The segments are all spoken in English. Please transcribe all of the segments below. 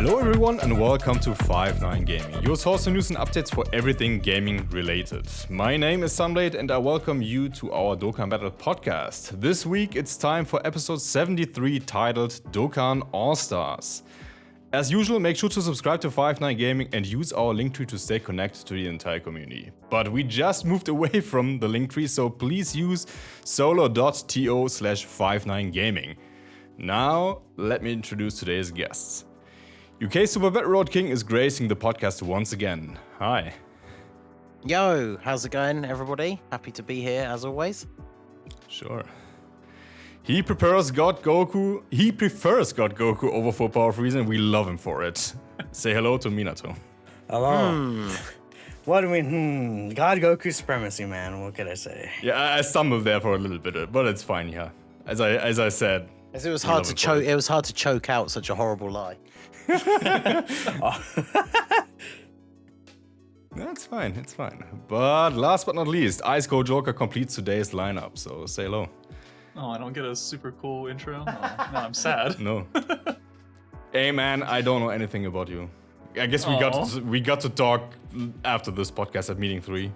Hello everyone and welcome to 5-9 Gaming, your source of news and updates for everything gaming related. My name is Sunblade and I welcome you to our Dokkan Battle podcast. This week it's time for episode 73 titled Dokkan All-Stars. As usual, make sure to subscribe to 5-9 Gaming and use our link tree to stay connected to the entire community. But we just moved away from the link tree, so please use solo.to/59gaming. Now, let me introduce today's guests. UK Super Battle Road King is gracing the podcast once again. Hi. Yo, how's it going, everybody? Happy to be here as always. Sure. He prefers God Goku over full power Frieza, and we love him for it. Say hello to Minato. Hello. What do we God Goku supremacy, man. What could I say? Yeah, I stumbled there for a little bit, but it's fine, yeah. As I said. As it was hard to choke. It was hard to choke out such a horrible lie. That's fine, it's fine. But last but not least, Ice Cold Joker completes today's lineup, so say hello. Oh, I don't get a super cool intro? No, I'm sad. No. Hey man, I don't know anything about you. I guess we got to talk after this podcast at meeting three,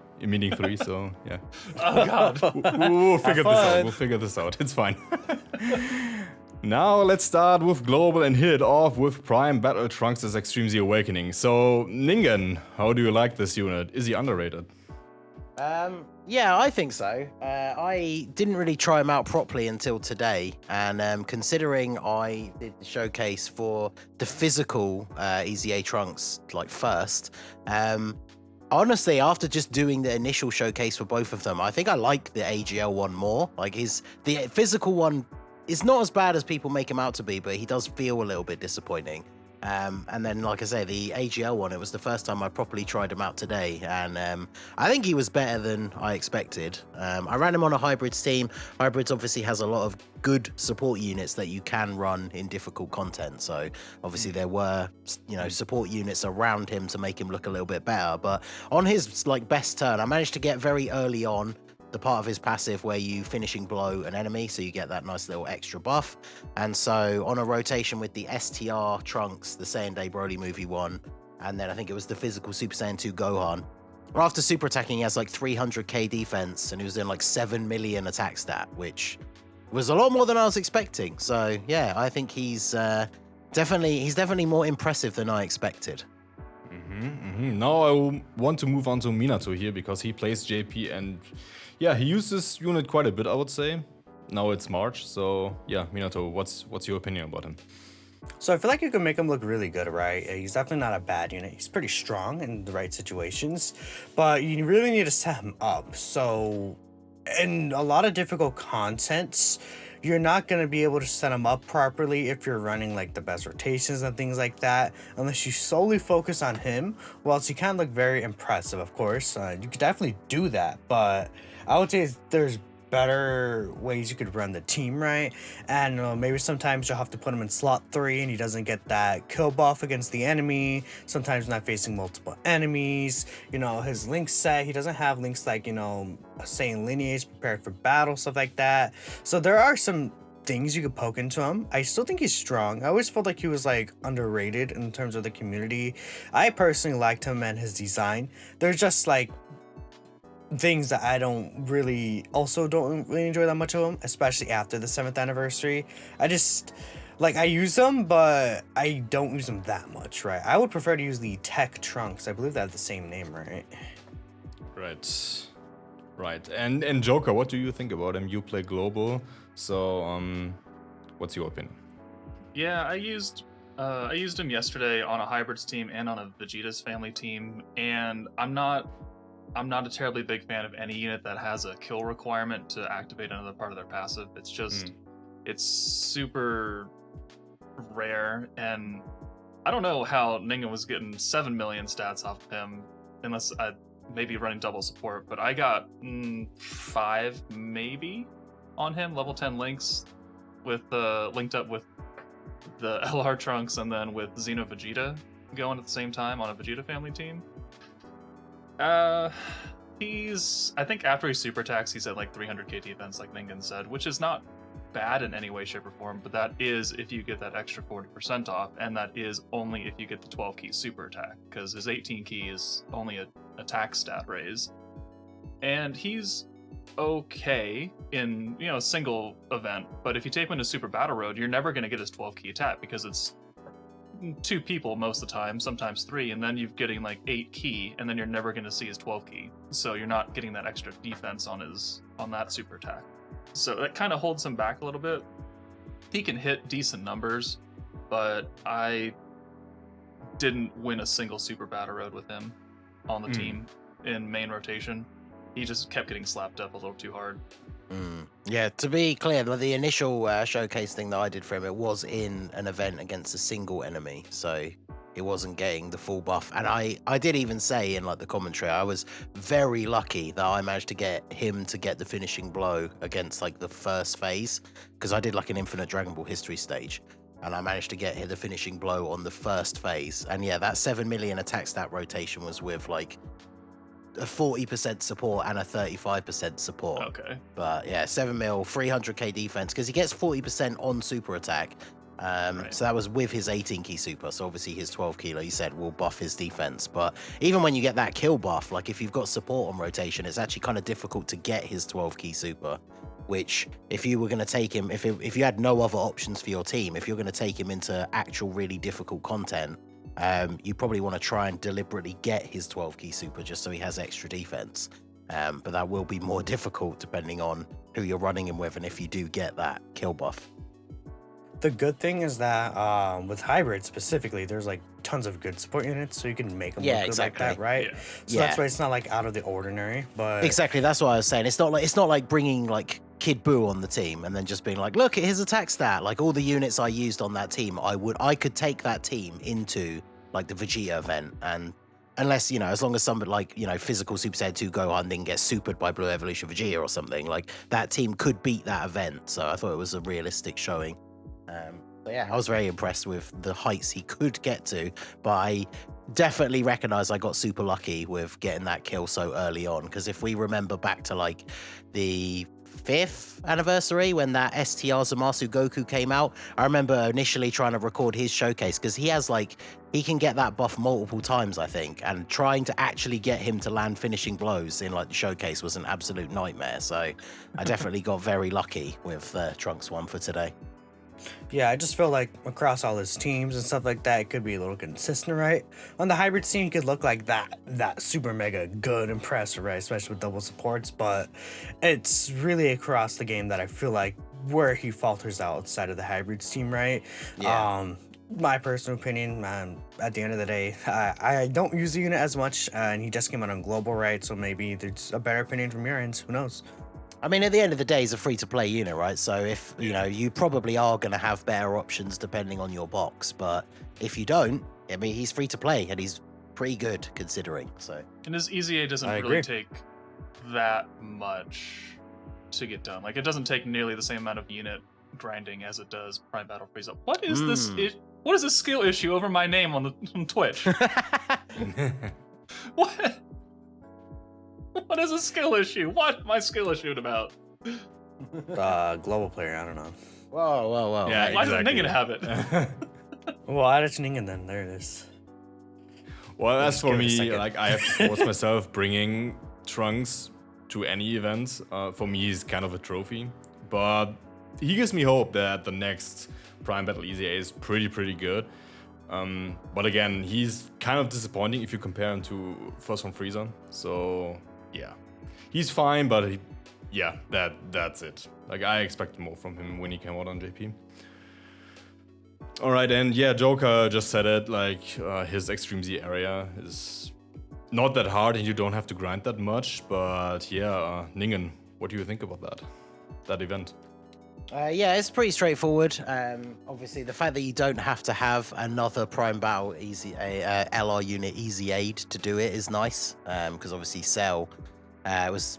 so yeah. Oh god. We'll figure this out. It's fine. Now let's start with Global and hit it off with Prime Battle Trunks' Extreme Z Awakening. So, Ningen, how do you like this unit? Is he underrated? Yeah, I think so. I didn't really try him out properly until today, and considering I did the showcase for the physical EZA Trunks like first, honestly, after just doing the initial showcase for both of them, I think I like the AGL one more. Like the physical one is not as bad as people make him out to be, but he does feel a little bit disappointing. And then, like I say, the AGL one, it was the first time I properly tried him out today, and I think he was better than I expected. I ran him on a Hybrids team. Hybrids obviously has a lot of good support units that you can run in difficult content, so obviously there were, support units around him to make him look a little bit better. But on his best turn, I managed to get very early on the part of his passive where you finishing blow an enemy, so you get that nice little extra buff. And so on a rotation with the STR Trunks, the Saiyan Day Broly movie one, and then I think it was the physical Super Saiyan 2 Gohan, after super attacking he has 300k defense and he was doing 7 million attack stat, which was a lot more than I was expecting. So yeah, I think he's definitely more impressive than I expected. Now I want to move on to Minato here because he plays JP and yeah, he used this unit quite a bit, I would say. Now it's March, so yeah, Minato, what's your opinion about him? So I feel like you can make him look really good, right? He's definitely not a bad unit. He's pretty strong in the right situations, but you really need to set him up. So in a lot of difficult contents, you're not going to be able to set him up properly if you're running the best rotations and things like that, unless you solely focus on him. Whilst he can look very impressive, of course, you could definitely do that, but I would say there's better ways you could run the team, right? And maybe sometimes you'll have to put him in slot 3 and he doesn't get that kill buff against the enemy. Sometimes not facing multiple enemies. His link set, he doesn't have links saying lineage, prepared for battle, stuff like that. So there are some things you could poke into him. I still think he's strong. I always felt like he was underrated in terms of the community. I personally liked him and his design. There's just things that I don't really enjoy that much of them, especially after the 7th anniversary. I just I use them, but I don't use them that much, right? I would prefer to use the Tech Trunks. I believe they have the same name, right? Right. And Joker, what do you think about him? You play global, so what's your opinion? Yeah, I used him yesterday on a Hybrids team and on a Vegeta's family team, and I'm not a terribly big fan of any unit that has a kill requirement to activate another part of their passive. It's just, it's super rare, and I don't know how Ningen was getting 7 million stats off of him, unless I maybe running double support, but I got 5 maybe on him, level 10 links, with linked up with the LR Trunks and then with Xeno Vegeta going at the same time on a Vegeta family team. I think after he super attacks, he's at 300k defense, like Ningen said, which is not bad in any way, shape, or form, but that is if you get that extra 40% off, and that is only if you get the 12 key super attack, because his 18 key is only a attack stat raise. And he's okay in, you know, a single event, but if you take him into Super Battle Road, you're never going to get his 12 key attack because it's 2 people most of the time, sometimes 3, and then you're getting like 8 key, and then you're never going to see his 12 key. So you're not getting that extra defense on that super attack. So that kind of holds him back a little bit. He can hit decent numbers, but I didn't win a single Super Battle Road with him on the team in main rotation. He just kept getting slapped up a little too hard. Yeah, to be clear, the initial showcase thing that I did for him, it was in an event against a single enemy, so he wasn't getting the full buff. And I did even say in like the commentary, I was very lucky that I managed to get him to get the finishing blow against like the first phase, because I did like an Infinite Dragon Ball history stage, and I managed to get the finishing blow on the first phase. And yeah, that 7 million attack stat rotation was with like a 40% support and a 35% support. Okay. But yeah, 7 mil, 300k defense, because he gets 40% on super attack. Right. So that was with his 18 key super. So obviously his 12 key, like you said, will buff his defense. But even when you get that kill buff, like if you've got support on rotation, it's actually kind of difficult to get his 12 key super. Which, if you were going to take him, if you had no other options for your team, if you're going to take him into actual really difficult content, you probably want to try and deliberately get his 12 key super just so he has extra defense. But that will be more difficult depending on who you're running him with and if you do get that kill buff. The good thing is that with hybrid specifically, there's like tons of good support units, so you can make them look good like that, right? Yeah. So that's why it's not like out of the ordinary. But Exactly, that's what I was saying. It's not like bringing like Kid Buu on the team and then just being like, look at his attack stat. Like all the units I used on that team, I could take that team into like the Vegeta event, and unless, you know, as long as somebody like, you know, physical Super Saiyan 2 Gohan didn't get supered by Blue Evolution Vegeta or something, like that team could beat that event. So I thought it was a realistic showing. But yeah, I was very impressed with the heights he could get to, but I definitely recognize I got super lucky with getting that kill so early on, because if we remember back to like the 5th anniversary when that STR Zamasu Goku came out, I remember initially trying to record his showcase because he can get that buff multiple times, I think, and trying to actually get him to land finishing blows in like the showcase was an absolute nightmare. So I definitely got very lucky with Trunks one for today. yeah, I just feel like across all his teams and stuff like that, it could be a little consistent, right? On the hybrid team, he could look like that super mega good impressive, right? Especially with double supports, but it's really across the game that I feel like where he falters outside of the hybrids team, right? Yeah. My personal opinion, at the end of the day, I don't use the unit as much, and he just came out on global, right? So maybe there's a better opinion from your end. Who knows? I mean, at the end of the day, it's a free-to-play unit, right? So if, you know, you probably are going to have better options depending on your box. But if you don't, I mean, he's free-to-play and he's pretty good considering. So. And his EZA doesn't really take that much to get done. Like, it doesn't take nearly the same amount of unit grinding as it does Prime Battle Freeze Up. What is this? What is this skill issue over my name on Twitch? What? What is a skill issue? What am I skill issued about? Global player, I don't know. Whoa. Yeah, Why exactly. does Ningen have it? Well, add it to Ningen then. There it is. Well, as for Give it a me, second. like I have forced myself bringing Trunks to any event. For me, he's kind of a trophy, but he gives me hope that the next Prime Battle EZA is pretty good. But again, he's kind of disappointing if you compare him to First from Frieza. So yeah, he's fine, but that's it. Like I expected more from him when he came out on JP. All right, and yeah, Joker just said it. Like his Extreme Z area is not that hard, and you don't have to grind that much. But yeah, Ningen, what do you think about that event? Yeah, it's pretty straightforward. Obviously, the fact that you don't have to have another Prime Battle LR unit Easy Aid to do it is nice. Because obviously, Cell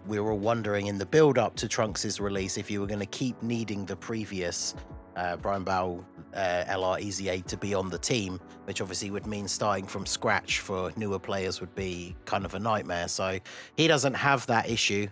we were all wondering in the build-up to Trunks' release if you were going to keep needing the previous Prime Battle LR Easy Aid to be on the team, which obviously would mean starting from scratch for newer players would be kind of a nightmare. So he doesn't have that issue.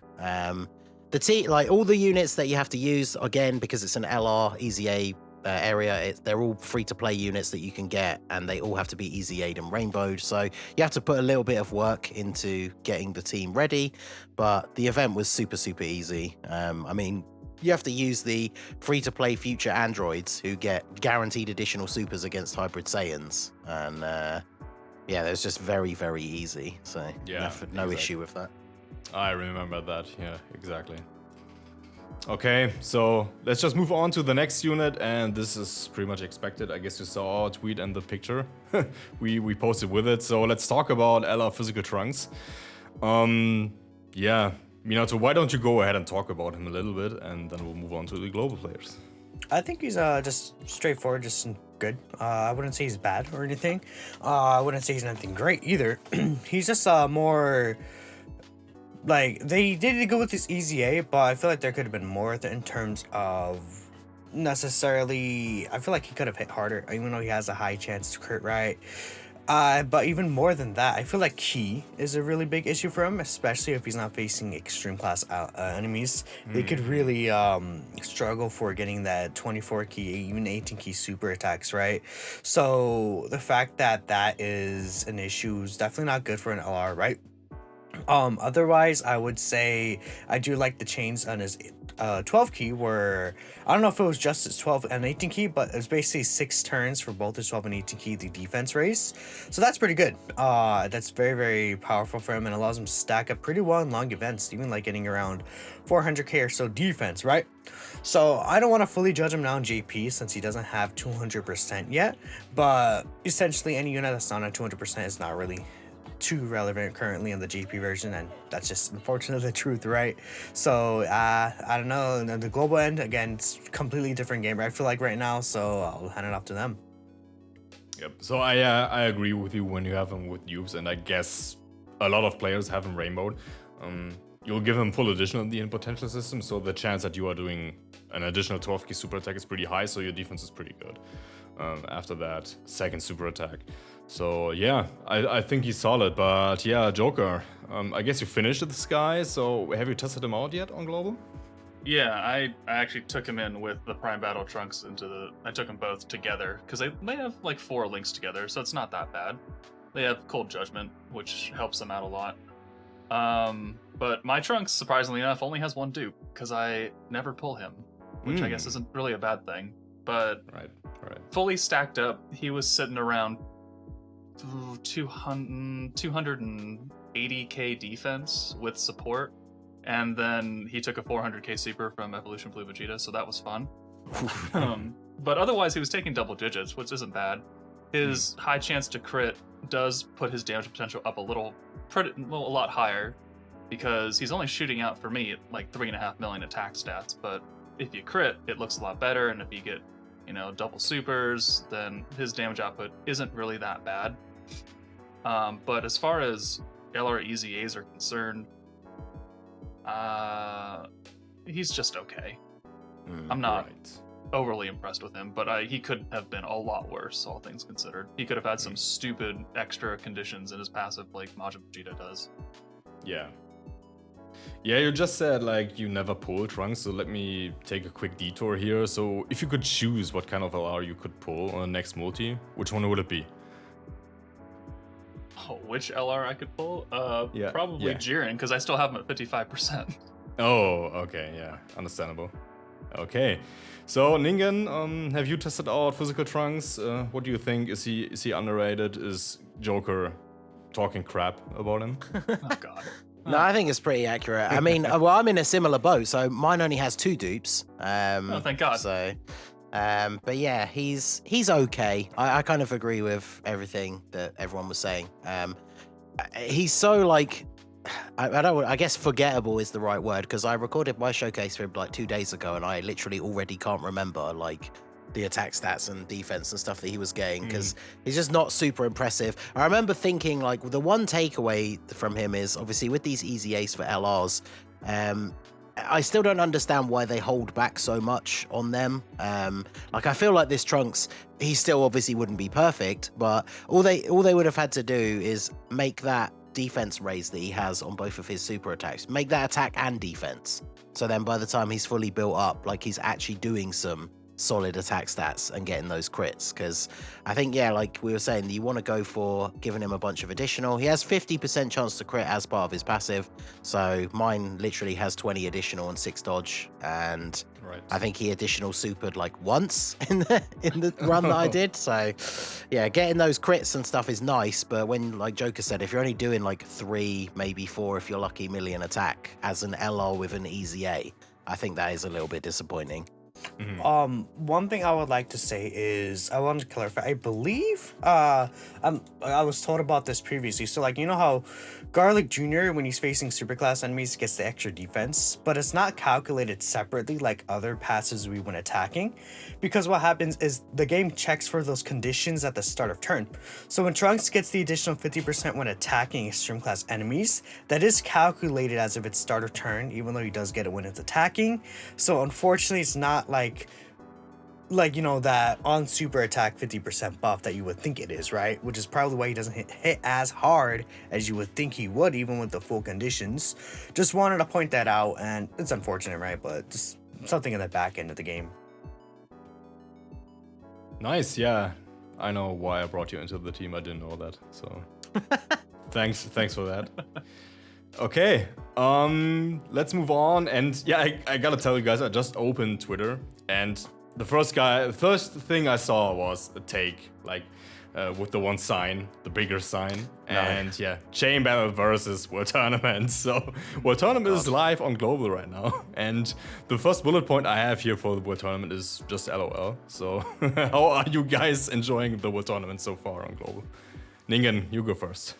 like all the units that you have to use, again, because it's an LR, Easy A area, they're all free-to-play units that you can get, and they all have to be Easy Aid and Rainbowed, so you have to put a little bit of work into getting the team ready, but the event was super, super easy. I mean, you have to use the free-to-play future androids who get guaranteed additional supers against hybrid Saiyans, and yeah, it was just very, very easy, so Yeah, no issue with that. I remember that. Yeah, exactly. Okay, so let's just move on to the next unit, and this is pretty much expected. I guess you saw our tweet and the picture we posted with it. So let's talk about LR Physical Trunks. Yeah, Minato, why don't you go ahead and talk about him a little bit, and then we'll move on to the global players. I think he's just straightforward, just good. I wouldn't say he's bad or anything. I wouldn't say he's anything great either. He's just more... Like, they did go with this Easy A, but I feel like there could have been more with it in terms of necessarily... I feel like he could have hit harder, even though he has a high chance to crit right. But even more than that, I feel like Ki is a really big issue for him, especially if he's not facing extreme class enemies. They could really struggle for getting that 24 Ki, even 18 Ki super attacks, right? So the fact that that is an issue is definitely not good for an LR, right? Otherwise, I would say I do like the chains on his 12 key, where I don't know if it was just his 12 and 18 key, but it was basically 6 turns for both his 12 and 18 key, the defense raise. So that's pretty good. That's very, very powerful for him, and allows him to stack up pretty well in long events, even like getting around 400k or so defense, right? So I don't want to fully judge him now in JP since he doesn't have 200% yet, but essentially any unit that's not at 200% is not really too relevant currently in the GP version, and that's just unfortunately the truth, right? So I don't know, the global end, again, it's a completely different game, I feel like, right now, so I'll hand it off to them. Yep. So I agree with you when you have him with dupes, and I guess a lot of players have him rainbowed. You'll give him full additional in the potential system, so the chance that you are doing an additional 12 key super attack is pretty high, so your defense is pretty good after that second super attack. So yeah, I think he's solid, but yeah, Joker, I guess you finished this guy, so have you tested him out yet on global? Yeah, I actually took him in with the Prime Battle Trunks I took them both together, because they have like 4 links together, so it's not that bad. They have Cold Judgment, which helps them out a lot. But my Trunks, surprisingly enough, only has 1 dupe, because I never pull him, which I guess isn't really a bad thing. But right. fully stacked up, he was sitting around 280k defense with support, and then he took a 400k super from Evolution Blue Vegeta, so that was fun. But otherwise, he was taking double digits, which isn't bad. His high chance to crit does put his damage potential up a lot higher, because he's only shooting out for me at like 3.5 million attack stats. But if you crit, it looks a lot better, and if you get, double supers, then his damage output isn't really that bad. But as far as LR Easy A's are concerned, he's just okay. I'm not overly impressed with him, but he could have been a lot worse, all things considered. He could have had some stupid extra conditions in his passive like Majin Vegeta does. Yeah. Yeah, you just said like you never pull Trunks, so let me take a quick detour here. So if you could choose what kind of LR you could pull on the next multi, which one would it be? Oh, which LR I could pull? Yeah, probably Jiren, because I still have him at 55%. Oh, okay, yeah, understandable. Okay, so Ningen, have you tested out Physical Trunks? What do you think? Is he underrated? Is Joker talking crap about him? Oh god. No, I think it's pretty accurate. I mean, well, I'm in a similar boat, so mine only has 2 dupes. Oh, thank God. So, but yeah, he's okay. I kind of agree with everything that everyone was saying. He's so like, I guess forgettable is the right word, because I recorded my showcase for him like 2 days ago, and I literally already can't remember like the attack stats and defense and stuff that he was getting, because he's just not super impressive. I remember thinking like the one takeaway from him is obviously with these Easy A's for LRs, I still don't understand why they hold back so much on them. Like I feel like this Trunks, he still obviously wouldn't be perfect, but all they would have had to do is make that defense raise that he has on both of his super attacks. Make that attack and defense. So then by the time he's fully built up, like he's actually doing some solid attack stats and getting those crits. Because I think, yeah, like we were saying, you want to go for giving him a bunch of additional. He has 50% chance to crit as part of his passive. So mine literally has 20 additional and 6 dodge. And I think he additional supered like once in the run that I did. So yeah, getting those crits and stuff is nice. But when, like Joker said, if you're only doing like 3, maybe 4, if you're lucky, million attack as an LR with an easy A, I think that is a little bit disappointing. One thing I would like to say is I wanted to clarify. I believe I was told about this previously. So like, you know how Garlic Jr. when he's facing superclass enemies gets the extra defense, but it's not calculated separately like other passes we when attacking, because what happens is the game checks for those conditions at the start of turn. So when Trunks gets the additional 50% when attacking extreme class enemies, that is calculated as if it's start of turn, even though he does get it when it's attacking. So unfortunately, it's not like you know, that on super attack 50% buff that you would think it is, right? Which is probably why he doesn't hit as hard as you would think he would, even with the full conditions. Just wanted to point that out, and it's unfortunate, right? But just something in the back end of the game. Nice, yeah. I know why I brought you into the team. I didn't know that, so thanks for that. Okay, let's move on. And yeah, I gotta tell you guys, I just opened Twitter, and the first thing I saw was a take, like, with the one sign, the bigger sign. And yeah, Chain Battle versus World Tournament. So World Tournament is live on Global right now. And the first bullet point I have here for the World Tournament is just LOL. So how are you guys enjoying the World Tournament so far on Global? Ningen, you go first.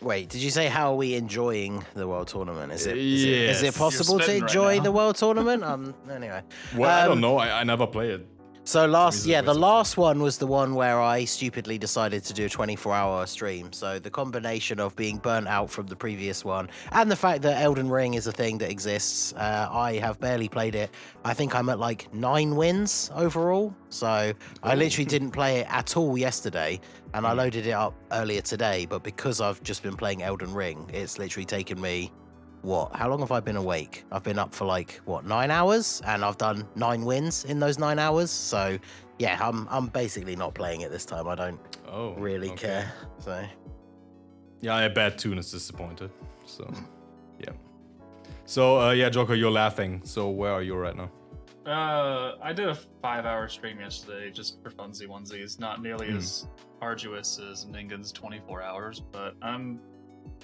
Wait, did you say how are we enjoying the World Tournament? Is Yes. it possible to enjoy the World Tournament? Anyway. Well, I don't know. I never play it. So the last one was the one where I stupidly decided to do a 24-hour stream. So the combination of being burnt out from the previous one and the fact that Elden Ring is a thing that exists, I have barely played it. I think I'm at like 9 wins overall. So I literally didn't play it at all yesterday, and I loaded it up earlier today. But because I've just been playing Elden Ring, it's literally taken me how long have I been awake? I've been up for like 9 hours, and I've done 9 wins in those 9 hours. So yeah, I'm basically not playing it this time. I don't really care. So yeah, I bet Toon is disappointed. So yeah. So yeah, Joker, you're laughing. So where are you right now? I did a 5-hour stream yesterday just for funsies onesies. Not nearly as arduous as Ningen's 24 hours, but I'm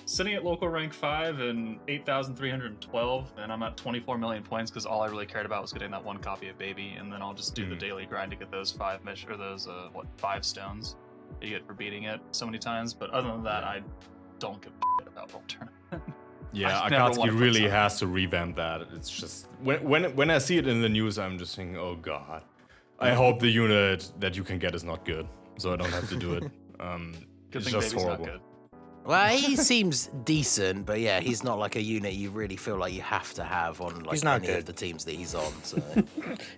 sitting at local rank 5 and 8,312, and I'm at 24 million points because all I really cared about was getting that one copy of Baby, and then I'll just do the daily grind to get those 5 stones you get for beating it so many times. But other than that, I don't give a shit about World Tournament. Yeah, Akatsuki really has to revamp that. It's just when I see it in the news, I'm just thinking, oh god, I hope the unit that you can get is not good, so I don't have to do it. It's just horrible. Well, he seems decent, but yeah, he's not like a unit you really feel like you have to have on like any of the teams that he's on. So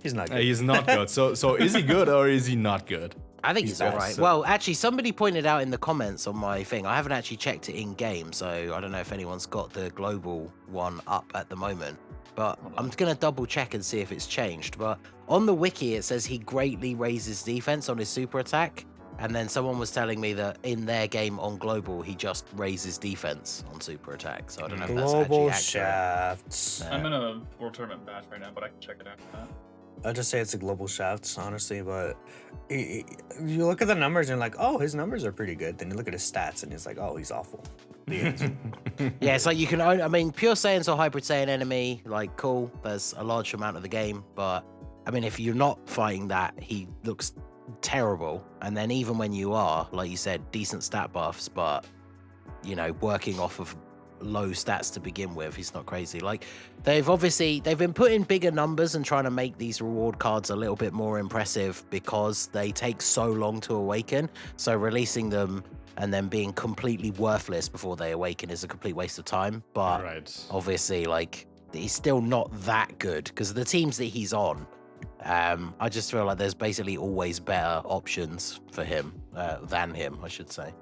He's not good. He's not good. So is he good or is he not good? I think he's alright. Well, actually, somebody pointed out in the comments on my thing. I haven't actually checked it in game, so I don't know if anyone's got the global one up at the moment. But I'm gonna double check and see if it's changed. But on the wiki, it says he greatly raises defense on his super attack. And then someone was telling me that in their game on Global, he just raises defense on super attack. So I don't know if that's actually accurate. Shafts. I'm in a World Tournament batch right now, but I can check it after that. I'll just say it's a global shafts, honestly, but you look at the numbers and you're like, oh, his numbers are pretty good. Then you look at his stats and it's like, oh, he's awful. Yeah, it's like you can only, I mean, pure Saiyans or hybrid Saiyan enemy, like, cool. There's a large amount of the game, but I mean, if you're not fighting that, he looks terrible. And then even when you are, like you said, decent stat buffs, but you know, working off of low stats to begin with, he's not crazy. Like they've been putting bigger numbers and trying to make these reward cards a little bit more impressive because they take so long to awaken. So releasing them and then being completely worthless before they awaken is a complete waste of time. But obviously, like, he's still not that good because the teams that he's on, I just feel like there's basically always better options for him than him, I should say.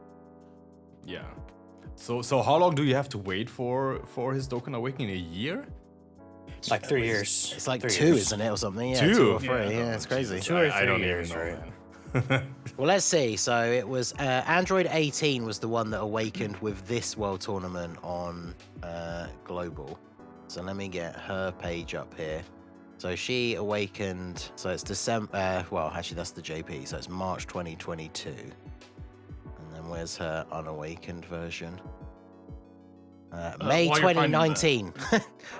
Yeah. So how long do you have to wait for his Dokkan Awakening? A year? It's like 3 years. It's like 2, years. isn't it, or something? Yeah, 2? 2 or 3. Yeah, Yeah, it's crazy. 2 or 3 I don't years, even know, right? man. Well, let's see. So it was Android 18 was the one that awakened with this World Tournament on Global. So let me get her page up here. So she awakened. So it's December. Well, actually, that's the JP. So it's March 2022. And then where's her unawakened version? May while you're finding 2019.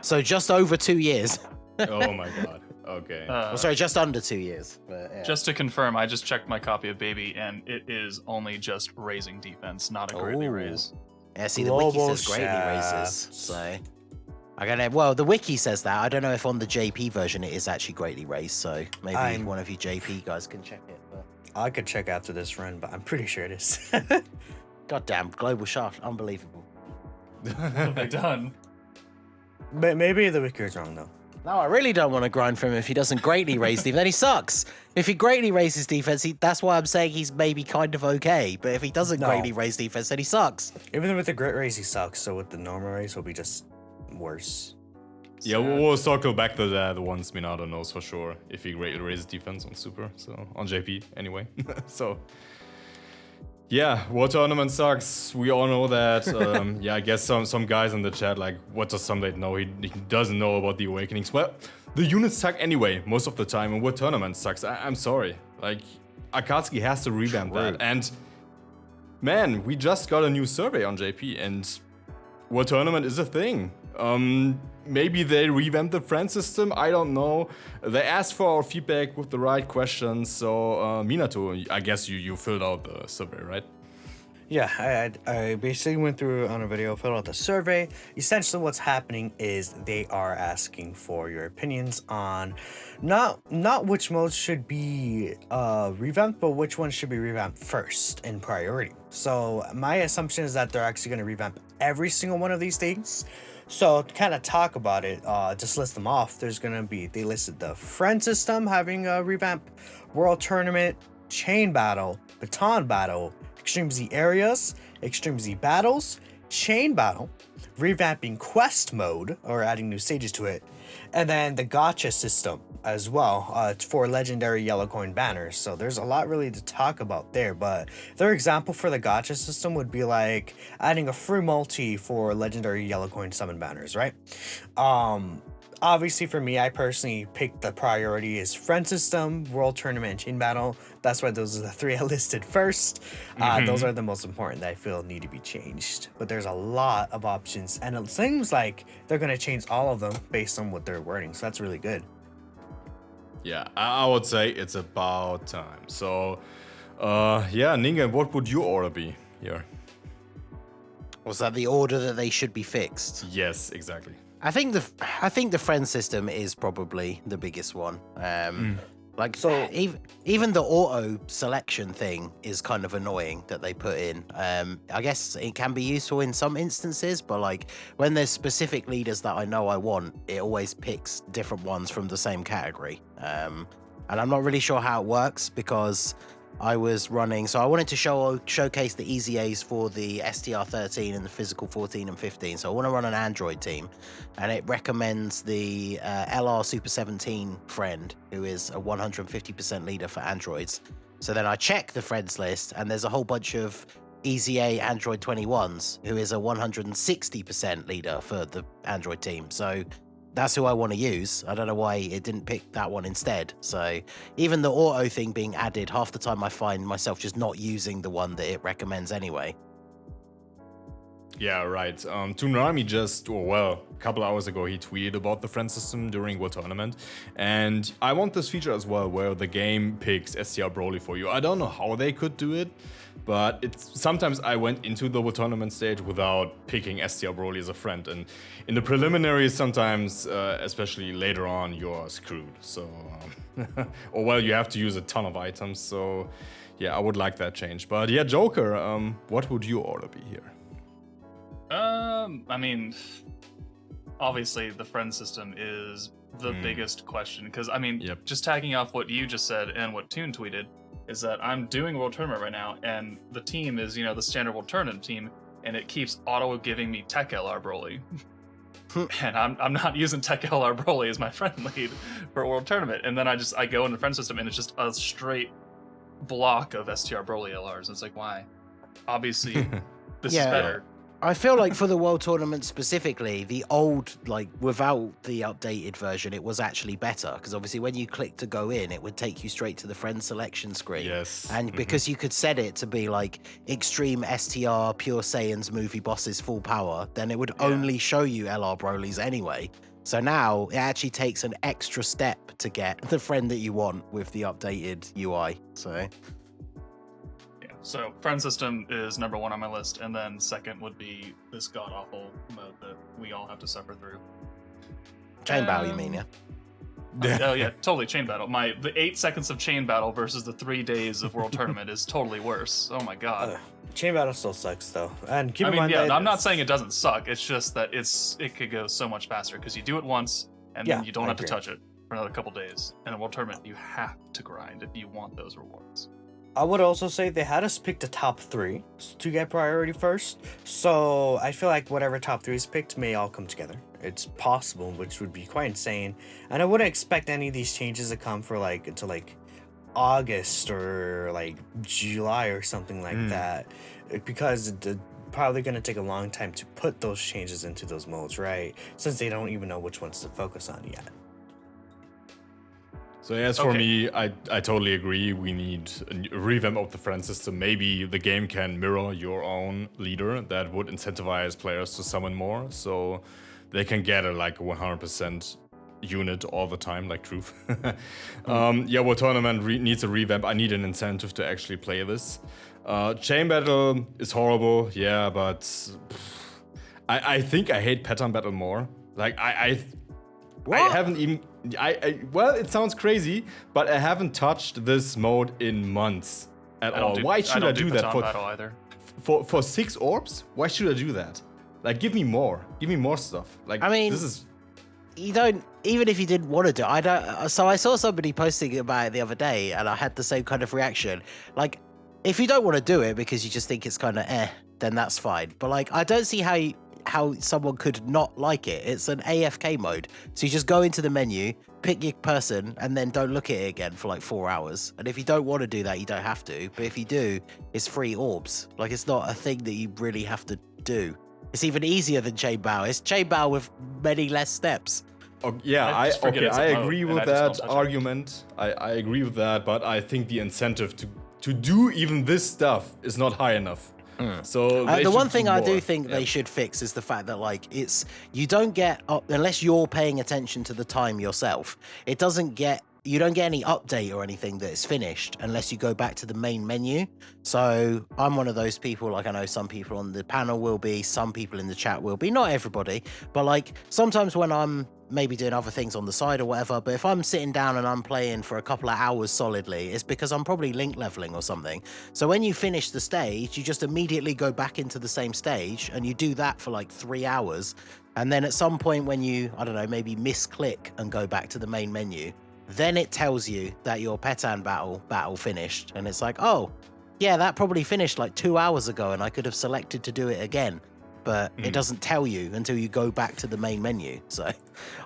So just over 2 years. Oh my god. Okay. Oh, sorry, just under 2 years. But, yeah. Just to confirm, I just checked my copy of Baby, and it is only just raising defense, not a greatly Ooh. raise. Yeah, see, the wiki Global says greatly raises. shaft. So I don't know. Well, the wiki says that. I don't know if on the JP version it is actually greatly raised. So maybe one of you JP guys can check it. But... I could check after this run, but I'm pretty sure it is. Goddamn, global shaft, unbelievable. What have they done? But maybe the wiki is wrong though. No, I really don't want to grind for him if he doesn't greatly raise defense. Then he sucks. If he greatly raises defense, that's why I'm saying he's maybe kind of okay. But if he doesn't No. greatly raise defense, then he sucks. Even with the great raise, he sucks. So with the normal raise, he'll be just worse. Yeah, we'll circle back to the ones Minato knows for sure. If he greatly raises defense on Super, so on JP anyway. So yeah, World Tournament sucks. We all know that. Yeah, I guess some guys in the chat like, what does Sunblade know? He doesn't know about the Awakenings. Well, the units suck anyway most of the time, and World Tournament sucks. I'm sorry. Like, Akatsuki has to revamp that. And man, we just got a new survey on JP, and World Tournament is a thing. Maybe they revamped the friend system, I don't know. They asked for our feedback with the right questions, so Minato, I guess you filled out the survey, right? Yeah, I basically went through on a video, filled out the survey. Essentially what's happening is they are asking for your opinions on not which modes should be revamped, but which ones should be revamped first in priority. So my assumption is that they're actually going to revamp every single one of these things. So to kind of talk about it, just list them off. There's going to be, they listed the friend system having a revamp, World Tournament, Chain Battle, Baton Battle, Extreme Z areas, Extreme Z battles, Chain Battle, revamping Quest mode or adding new stages to it, and then the Gacha system as well for legendary yellow coin banners. So there's a lot really to talk about there, but their example for the Gacha system would be like adding a free multi for legendary yellow coin summon banners, right? Obviously for me, I personally picked the priority is friend system, World Tournament, and Chain Battle. That's why those are the 3 I listed first. Those are the most important that I feel need to be changed. But there's a lot of options, and it seems like they're going to change all of them based on what they're wording. So that's really good. Yeah, I would say it's about time. So, yeah, Ningen, what would your order be here? Was that the order that they should be fixed? Yes, exactly. I think the friend system is probably the biggest one. Like, so even the auto selection thing is kind of annoying that they put in. I guess it can be useful in some instances, but like when there's specific leaders that I know I want, it always picks different ones from the same category. And I'm not really sure how it works because I was running, so I wanted to showcase the easy A's for the STR13 and the physical 14 and 15. So I want to run an Android team, and it recommends the LR Super 17 friend, who is a 150% leader for Androids. So then I check the friends list, and there's a whole bunch of Easy A Android 21s, who is a 160% leader for the Android team. So that's who I want to use. I don't know why it didn't pick that one instead. So even the auto thing being added, half the time I find myself just not using the one that it recommends anyway. Yeah, right. Toonami just, a couple hours ago, he tweeted about the friend system during World Tournament. And I want this feature as well, where the game picks STR Broly for you. I don't know how they could do it, but sometimes I went into the World Tournament stage without picking STR Broly as a friend. And in the preliminaries, sometimes, especially later on, you're screwed. So, or you have to use a ton of items. So, yeah, I would like that change. But yeah, Joker, what would your order be here? I mean, obviously the friend system is the biggest question, because I mean, just tagging off what you just said and what Toon tweeted is that I'm doing World Tournament right now, and the team is, the standard World Tournament team, and it keeps auto giving me Tech LR Broly. And I'm not using Tech LR Broly as my friend lead for a World Tournament. And then I go into the friend system and it's just a straight block of STR Broly LRs. And it's like, why? Obviously, this is better. I feel like for the World Tournament specifically, the old, like, without the updated version, it was actually better. Because obviously when you click to go in, it would take you straight to the friend selection screen. Yes. And because you could set it to be like Extreme STR, Pure Saiyans, Movie Bosses, Full Power, then it would only show you LR Brolys anyway. So now it actually takes an extra step to get the friend that you want with the updated UI. So friend system is number 1 on my list, and then second would be this god awful mode that we all have to suffer through. Chain battle, you mean, yeah? Oh yeah, totally chain battle. The 8 seconds of chain battle versus the 3 days of World Tournament is totally worse. Oh my god. Chain battle still sucks though, and keep I in mean, mind yeah, that I'm not saying it doesn't suck. It's just that it could go so much faster because you do it once and then you don't have to touch it for another couple days. In a World Tournament, you have to grind if you want those rewards. I would also say they had us pick the top 3 to get priority first. So I feel like whatever top 3 is picked may all come together. It's possible, which would be quite insane. And I wouldn't expect any of these changes to come for until August or July or something like that, because it's probably going to take a long time to put those changes into those modes, right? Since they don't even know which ones to focus on yet. So as for me, I totally agree. We need a revamp of the friend system. Maybe the game can mirror your own leader. That would incentivize players to summon more, so they can get a 100% unit all the time, like Truth. World Tournament needs a revamp. I need an incentive to actually play this. Chain battle is horrible, yeah, but I think I hate pattern battle more. I haven't even. Well, it sounds crazy, but I haven't touched this mode in months at all. Why should I do that for 6 orbs? Why should I do that? Give me more. Give me more stuff. I mean, this is. You don't, even if you didn't want to do it, I don't. So I saw somebody posting about it the other day, and I had the same kind of reaction. If you don't want to do it because you just think it's kind of then that's fine. But I don't see how someone could not like it. It's an AFK mode. So you just go into the menu, pick your person, and then don't look at it again for 4 hours. And if you don't want to do that, you don't have to. But if you do, it's free orbs. It's not a thing that you really have to do. It's even easier than chain bow. It's chain bow with many less steps. Oh, yeah, I agree with that argument. I agree with that, but I think the incentive to do even this stuff is not high enough. So the one thing I do think they should fix is the fact that you don't get unless you're paying attention to the time yourself. You don't get any update or anything that is finished unless you go back to the main menu. So I'm one of those people. I know some people on the panel will be, some people in the chat will be, not everybody, but sometimes when I'm maybe doing other things on the side or whatever, but if I'm sitting down and I'm playing for a couple of hours solidly, it's because I'm probably link leveling or something. So when you finish the stage, you just immediately go back into the same stage and you do that for 3 hours. And then at some point when you, I don't know, maybe misclick and go back to the main menu, then it tells you that your Petan battle finished. And it's oh, yeah, that probably finished 2 hours ago and I could have selected to do it again. But it doesn't tell you until you go back to the main menu. So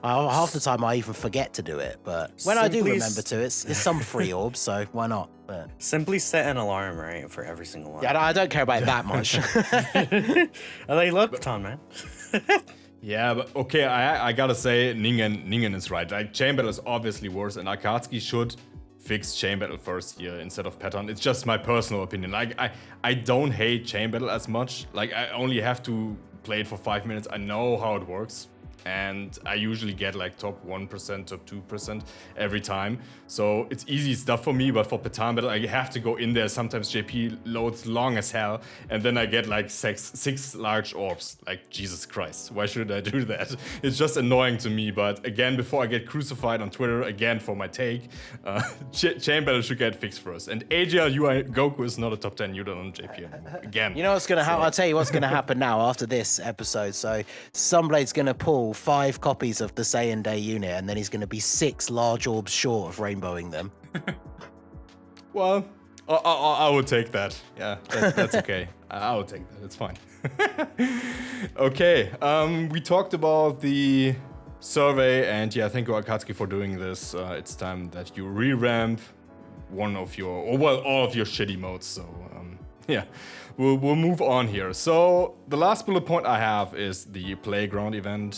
half the time I even forget to do it. But when I do remember to, it's some free orbs, so why not? But simply set an alarm, right, for every single one. Yeah, I don't care about that much. I look, Tom, man. Yeah, but okay, I gotta say, Ningen is right. Chain battle is obviously worse, and Akatsuki should fix chain battle first here instead of pattern. It's just my personal opinion. I don't hate chain battle as much. I only have to play it for 5 minutes. I know how it works. And I usually get top 1%, top 2% every time. So it's easy stuff for me, but for Petan battle, I have to go in there. Sometimes JP loads long as hell, and then I get six large orbs. Jesus Christ, why should I do that? It's just annoying to me. But again, before I get crucified on Twitter again for my take, chain battle should get fixed first. And AGL Goku is not a top 10 unit on JP anymore. Again. You know what's gonna happen? I'll tell you what's gonna happen now after this episode. So Sunblade's gonna pull 5 copies of the Saiyan Day unit, and then he's going to be 6 large orbs short of rainbowing them. Well, I would take that. Yeah, that's okay. I'll take that. It's fine. Okay. We talked about the survey, and yeah, thank you, Akatsuki, for doing this. It's time that you revamp one of your, or well, all of your shitty modes. So yeah, we'll move on here. So the last bullet point I have is the playground event.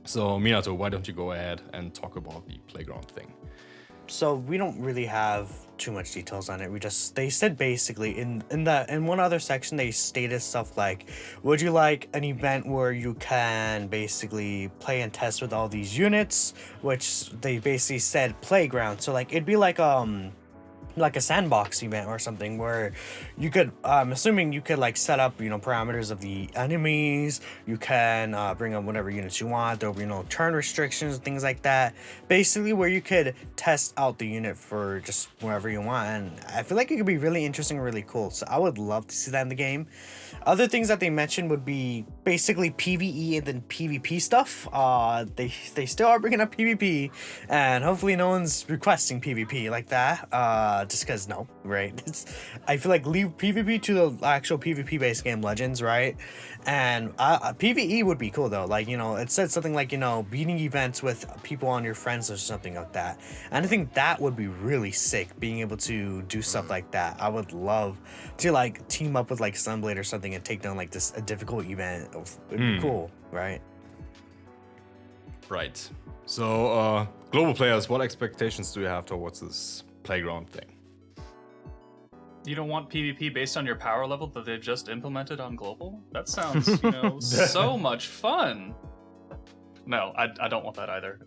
So Minato, why don't you go ahead and talk about the playground thing? So we don't really have too much details on it. They said basically in one other section they stated stuff like, would you like an event where you can basically play and test with all these units, which they basically said playground. So like it'd be like a sandbox event or something where you could, I'm assuming you could like set up, parameters of the enemies. You can bring up whatever units you want. There'll be, turn restrictions, things like that. Basically where you could test out the unit for just wherever you want. And I feel like it could be really interesting and really cool. So I would love to see that in the game. Other things that they mentioned would be basically PvE and then PvP stuff. They still are bringing up PvP, and hopefully no one's requesting PvP like that. Just because no, right? I feel like leave PvP to the actual PvP based game Legends, right? And PvE would be cool though. Like, it said something like, beating events with people on your friends or something like that. And I think that would be really sick, being able to do stuff like that. I would love to like team up with like Sunblade or something and take down like a difficult event. It'd be cool, right? Right. So, global players, what expectations do you have towards this playground thing? You don't want PvP based on your power level that they've just implemented on global? That sounds, so much fun. No, I don't want that either.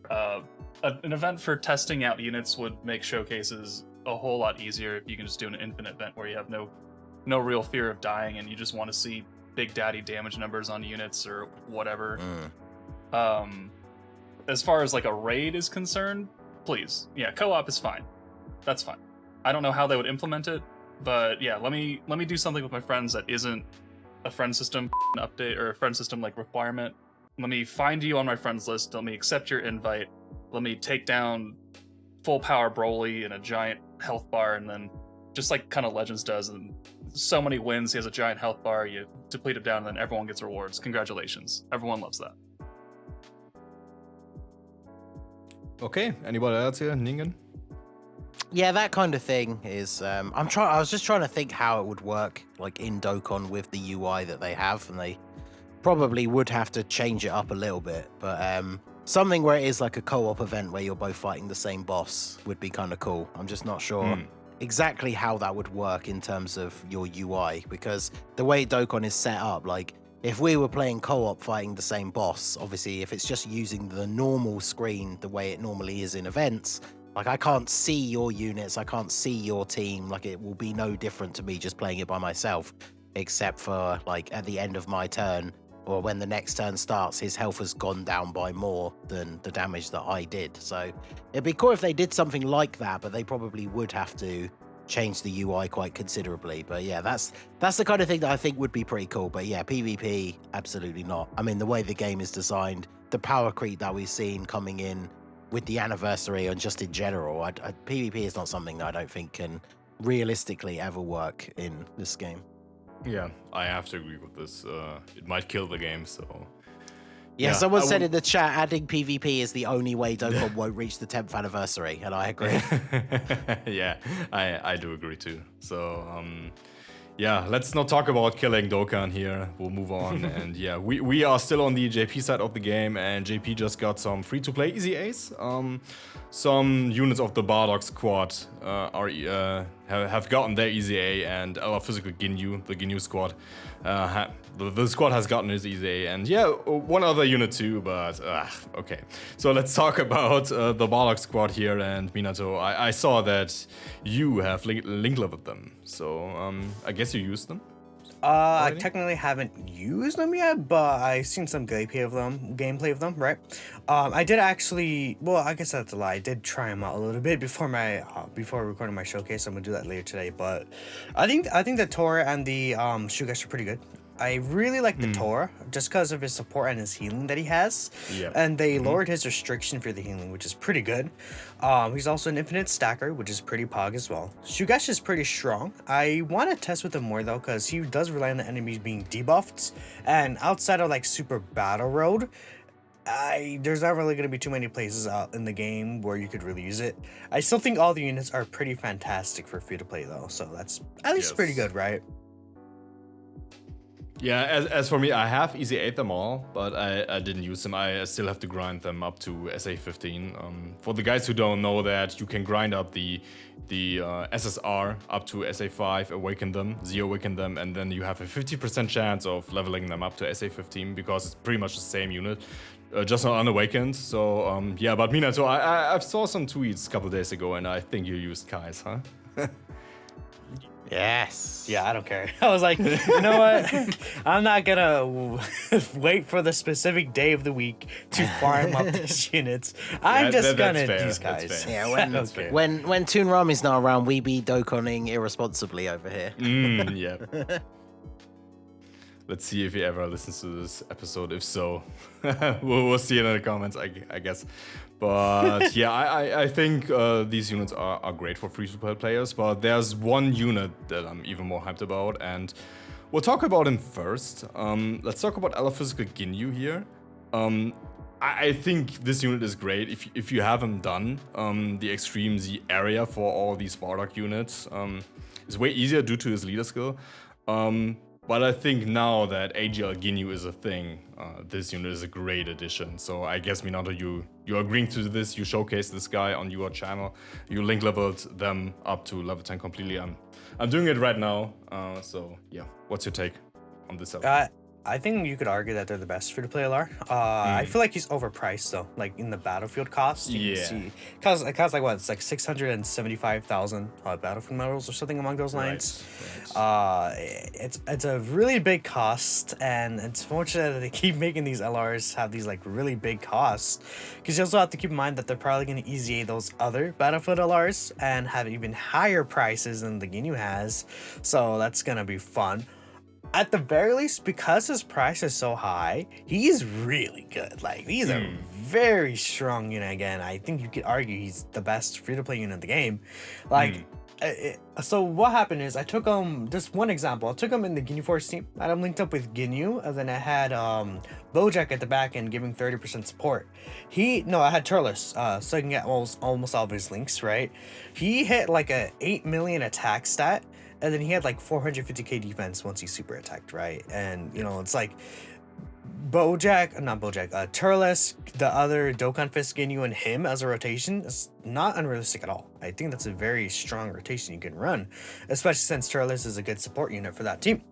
An event for testing out units would make showcases a whole lot easier if you can just do an infinite event where you have no real fear of dying and you just want to see big daddy damage numbers on units or whatever. As far as like a raid is concerned, please. Yeah, co-op is fine. That's fine. I don't know how they would implement it, but yeah, let me do something with my friends that isn't a friend system update or a friend system like requirement. Let me find you on my friends list. Let me accept your invite. Let me take down full power Broly in a giant health bar, and then just like kind of Legends does, and so many wins, he has a giant health bar, you deplete him down, and then everyone gets rewards. Congratulations. Everyone loves that. Okay, anybody else here? Ningen? Yeah, that kind of thing is. I was just trying to think how it would work, like in Dokkan with the UI that they have, and they probably would have to change it up a little bit. But something where it is like a co-op event where you're both fighting the same boss would be kind of cool. I'm just not sure exactly how that would work in terms of your UI, because the way Dokkan is set up, like if we were playing co-op fighting the same boss, obviously if it's just using the normal screen the way it normally is in events, like I can't see your units, I can't see your team, like it will be no different to me just playing it by myself, except for like at the end of my turn or when the next turn starts, his health has gone down by more than the damage that I did. So it'd be cool if they did something like that, but they probably would have to change the UI quite considerably. But yeah, that's the kind of thing that I think would be pretty cool. But yeah, PvP, absolutely not. I mean, the way the game is designed, the power creep that we've seen coming in with the anniversary and just in general, PvP is not something that I don't think can realistically ever work in this game. Yeah, I have to agree with this. It might kill the game, so... Yeah, someone said in the chat, adding PvP is the only way Dokkan won't reach the 10th anniversary, and I agree. Yeah, I do agree too. So, yeah, let's not talk about killing Dokkan here. We'll move on. And yeah, we are still on the JP side of the game, and JP just got some free-to-play Easy Ace. Some units of the Bardock squad have gotten their Easy A, and our physical Ginyu, the Ginyu squad, the squad has gotten his Easy A, and yeah, one other unit too, but okay. So let's talk about the Bardock squad here, and Minato, I saw that you have link leveled them, so I guess you used them? I technically haven't used them yet, but I've seen some gameplay of them, right? I did actually, well, I guess that's a lie. I did try them out a little bit before recording my showcase. I'm gonna do that later today, but I think the Tora and the Shugesh are pretty good. I really like the Tor just because of his support and his healing that he has. Yeah. And they lowered his restriction for the healing, which is pretty good. He's also an infinite stacker, which is pretty pog as well. Shugesh is pretty strong. I want to test with him more though, because he does rely on the enemies being debuffed. And outside of like Super Battle Road, there's not really going to be too many places out in the game where you could really use it. I still think all the units are pretty fantastic for free to play though, so that's at least pretty good, right? Yeah, as for me, I have easy 8 them all, but I didn't use them. I still have to grind them up to SA 15. For the guys who don't know that, you can grind up the SSR up to SA 5, awaken them, Z-awaken them, and then you have a 50% chance of leveling them up to SA 15 because it's pretty much the same unit, just not unawakened. So yeah, but Minato, I saw some tweets a couple days ago, and I think you used Kai's, huh? Yes. Yeah, I don't care. I was like, you know what? I'm not gonna wait for the specific day of the week to farm up these units. I'm just gonna these guys. Yeah, when Toon Ram is not around, we be Dokkoning irresponsibly over here. Yeah. Let's see if he ever listens to this episode. If so, we'll see it in the comments, I guess. But yeah, I think these units are great for free-to-play players. But there's one unit that I'm even more hyped about, and we'll talk about him first. Let's talk about Physical Ginyu here. I think this unit is great if you haven't done the Extreme Z area for all these Bardock units. It's way easier due to his leader skill. But I think now that AGL Ginyu is a thing, this unit is a great addition. So I guess, Minato, you're agreeing to this. You showcased this guy on your channel. You link leveled them up to level 10 completely. I'm doing it right now. So yeah, what's your take on this? I think you could argue that they're the best free-to-play LR. I feel like he's overpriced though, like in the battlefield cost. You can see, it costs like what? It's like 675,000 battlefield medals or something along those lines. Right. It's a really big cost, and it's fortunate that they keep making these LRs have these like really big costs, because you also have to keep in mind that they're probably going to EZA those other battlefield LRs and have even higher prices than the Ginyu has. So that's gonna be fun. At the very least, because his price is so high, he's really good. Like, he's a very strong unit again. I think you could argue he's the best free-to-play unit in the game. Like, so what happened is I took him, just one example, I took him in the Ginyu Force team. I had him linked up with Ginyu, and then I had Bojack at the back end giving 30% support. I had Turles, so I can get almost all of his links, right? He hit like a 8 million attack stat, and then he had like 450k defense once he super attacked, right? And, you know, it's like Turles, the other Dokkan Fist Ginyu, and him as a rotation is not unrealistic at all. I think that's a very strong rotation you can run, especially since Turles is a good support unit for that team.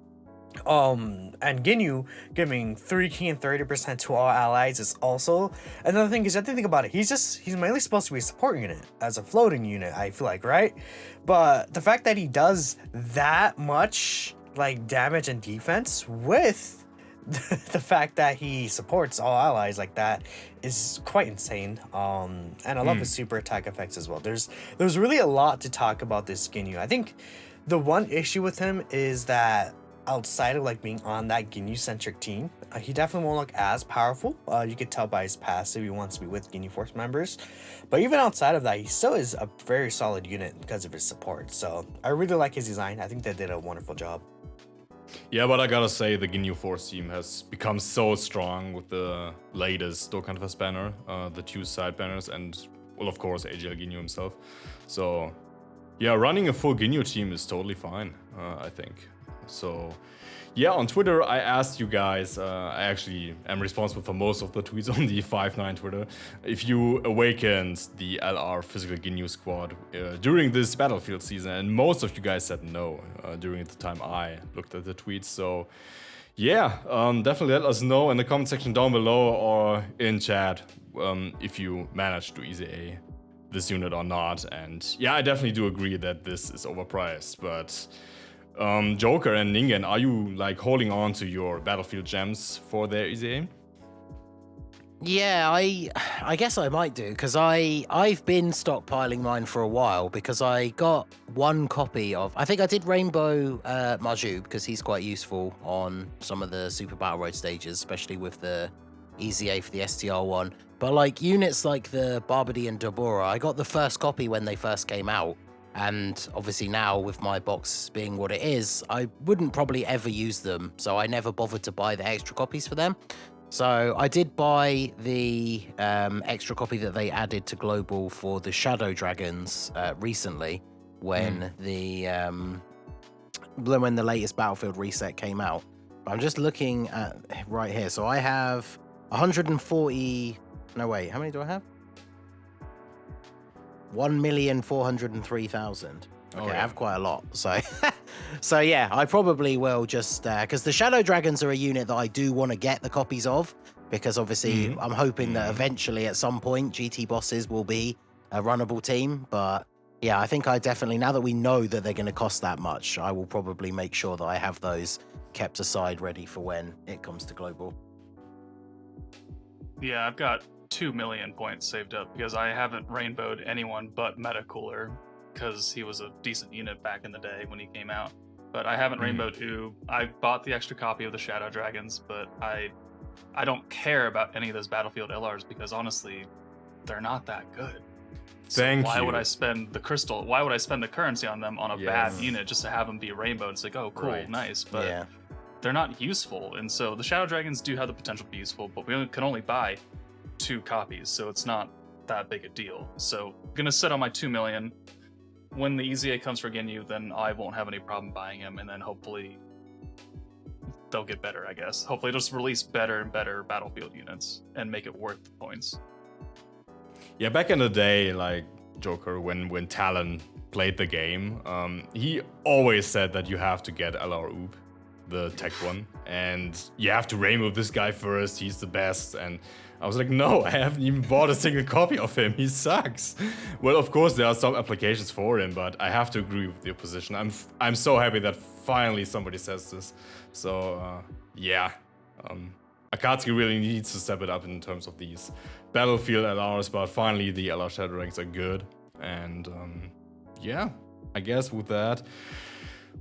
And Ginyu giving 3k and 30% to all allies is also another thing, because you have to think about it. He's mainly supposed to be a support unit as a floating unit, I feel like, right? But the fact that he does that much like damage and defense with the fact that he supports all allies like that is quite insane. And I love his super attack effects as well. There's really a lot to talk about this Ginyu. I think the one issue with him is that outside of like being on that Ginyu centric team, he definitely won't look as powerful. You could tell by his passive he wants to be with Ginyu Force members, but even outside of that, he still is a very solid unit because of his support. So I really like his design. I think they did a wonderful job. Yeah, but I gotta say the Ginyu Force team has become so strong with the latest Dokkan Fest banner, the 2 side banners, and well, of course, AGL Ginyu himself. So yeah, running a full Ginyu team is totally fine, I think. So yeah, on Twitter, I asked you guys, I actually am responsible for most of the tweets on the 5-9 Twitter, if you awakened the LR Physical Ginyu squad during this battlefield season, and most of you guys said no during the time I looked at the tweets. So yeah, definitely let us know in the comment section down below or in chat if you managed to EZA this unit or not. And yeah, I definitely do agree that this is overpriced, but Joker and Ningen, are you like holding on to your battlefield gems for their EZA? Yeah, I guess I might do, because I've been stockpiling mine for a while, because I got one copy of, I think I did Rainbow Maju, because he's quite useful on some of the Super Battle Road stages, especially with the EZA for the STR one. But like units like the Barbody and Dabura, I got the first copy when they first came out. And obviously now with my box being what it is, I wouldn't probably ever use them. So I never bothered to buy the extra copies for them. So I did buy the extra copy that they added to Global for the Shadow Dragons recently when when the latest Battlefield reset came out. But I'm just looking at right here. So I have 140. No, wait. How many do I have? 1,403,000. Okay, I have quite a lot. So, so yeah, I probably will just because the Shadow Dragons are a unit that I do want to get the copies of, because obviously I'm hoping that eventually at some point GT bosses will be a runnable team. But yeah, I think I definitely, now that we know that they're going to cost that much, I will probably make sure that I have those kept aside ready for when it comes to Global. Yeah, I've got 2 million points saved up because I haven't rainbowed anyone but Metacooler, because he was a decent unit back in the day when he came out. But I haven't rainbowed Oob. I bought the extra copy of the Shadow Dragons, but I don't care about any of those Battlefield LRs because honestly, they're not that good. So why would I spend the crystal? Why would I spend the currency on them on a bad unit just to have them be rainbowed? It's like, oh, cool, nice, but they're not useful. And so the Shadow Dragons do have the potential to be useful, but we can only buy 2 copies, so it's not that big a deal. So I'm gonna sit on my 2 million. When the EZA comes for Ginyu, then I won't have any problem buying him, and then hopefully they'll get better, I guess. Hopefully they'll just release better and better Battlefield units and make it worth the points. Yeah, back in the day, like Joker, when Talon played the game, he always said that you have to get LR Oob, the tech one, and you have to rainbow this guy first, he's the best. And I was like, no, I haven't even bought a single copy of him. He sucks. Well, of course, there are some applications for him, but I have to agree with your position. I'm so happy that finally somebody says this. So, yeah. Akatsuki really needs to step it up in terms of these Battlefield LRs, but finally the LR Shadow ranks are good. And, yeah, I guess with that,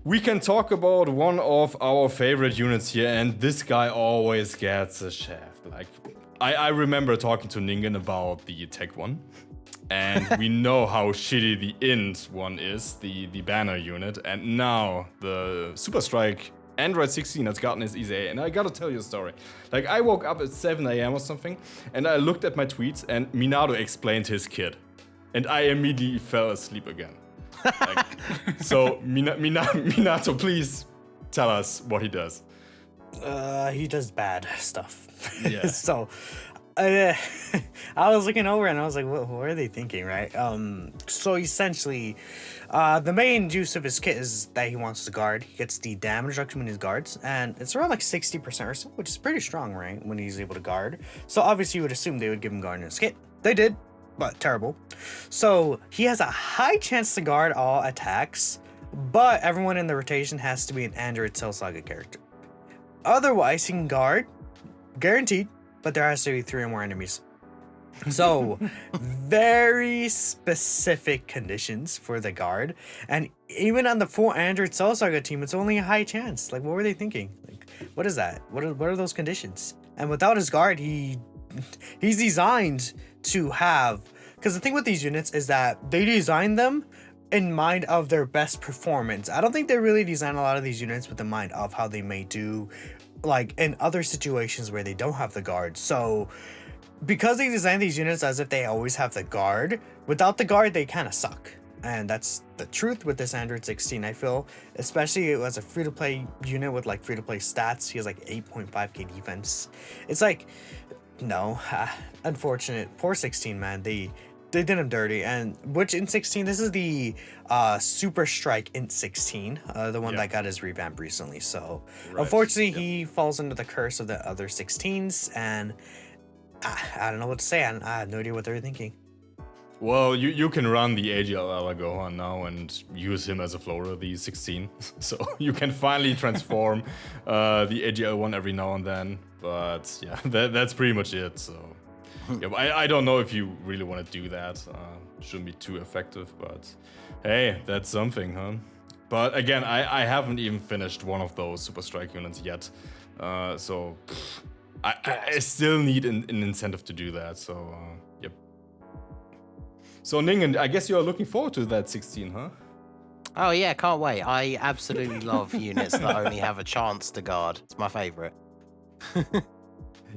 we can talk about one of our favorite units here, and this guy always gets a shaft. Like, I remember talking to Ningen about the tech one, and we know how shitty the int one is, the banner unit, and now the Super Strike Android 16 has gotten his EZA, and I gotta tell you a story. Like, I woke up at 7 a.m. or something, and I looked at my tweets, and Minato explained his kit, and I immediately fell asleep again. Like, so, Minato, please tell us what he does. He does bad stuff. Yeah. So, I was looking over and I was like, what are they thinking, right? So essentially, the main use of his kit is that he wants to guard. He gets the damage reduction when he guards, and it's around like 60% or so, which is pretty strong, right? When he's able to guard. So obviously you would assume they would give him guard in his kit. They did, but terrible. So he has a high chance to guard all attacks, but everyone in the rotation has to be an Android Cell Saga character. Otherwise, he can guard, guaranteed, but there has to be 3 or more enemies. So, very specific conditions for the guard. And even on the full Android Cell Saga team, it's only a high chance. Like, what were they thinking? Like, what is that? What are those conditions? And without his guard, he's designed to have... Because the thing with these units is that they design them in mind of their best performance. I don't think they really design a lot of these units with the mind of how they may do like in other situations where they don't have the guard. So because they design these units as if they always have the guard, without the guard they kind of suck. And that's the truth with this Android 16, I feel, especially as a free-to-play unit with like free-to-play stats. He has like 8.5k defense. It's like, no, unfortunate. Poor 16, man. They did him dirty. And which in 16, this is the Super Strike Int 16, the one that got his revamp recently. So unfortunately, he falls under the curse of the other 16s, and I don't know what to say. I have no idea what they're thinking. Well, you can run the AGL Gohan now and use him as a floater, the 16. So you can finally transform the AGL one every now and then. But yeah, that's pretty much it. So Yeah, but I don't know if you really want to do that. Shouldn't be too effective, but hey, that's something, huh? But again, I haven't even finished one of those Super Strike units yet. So I still need an incentive to do that. So, yep. So Ningen, I guess you are looking forward to that 16, huh? Oh yeah, can't wait. I absolutely love units that only have a chance to guard. It's my favorite.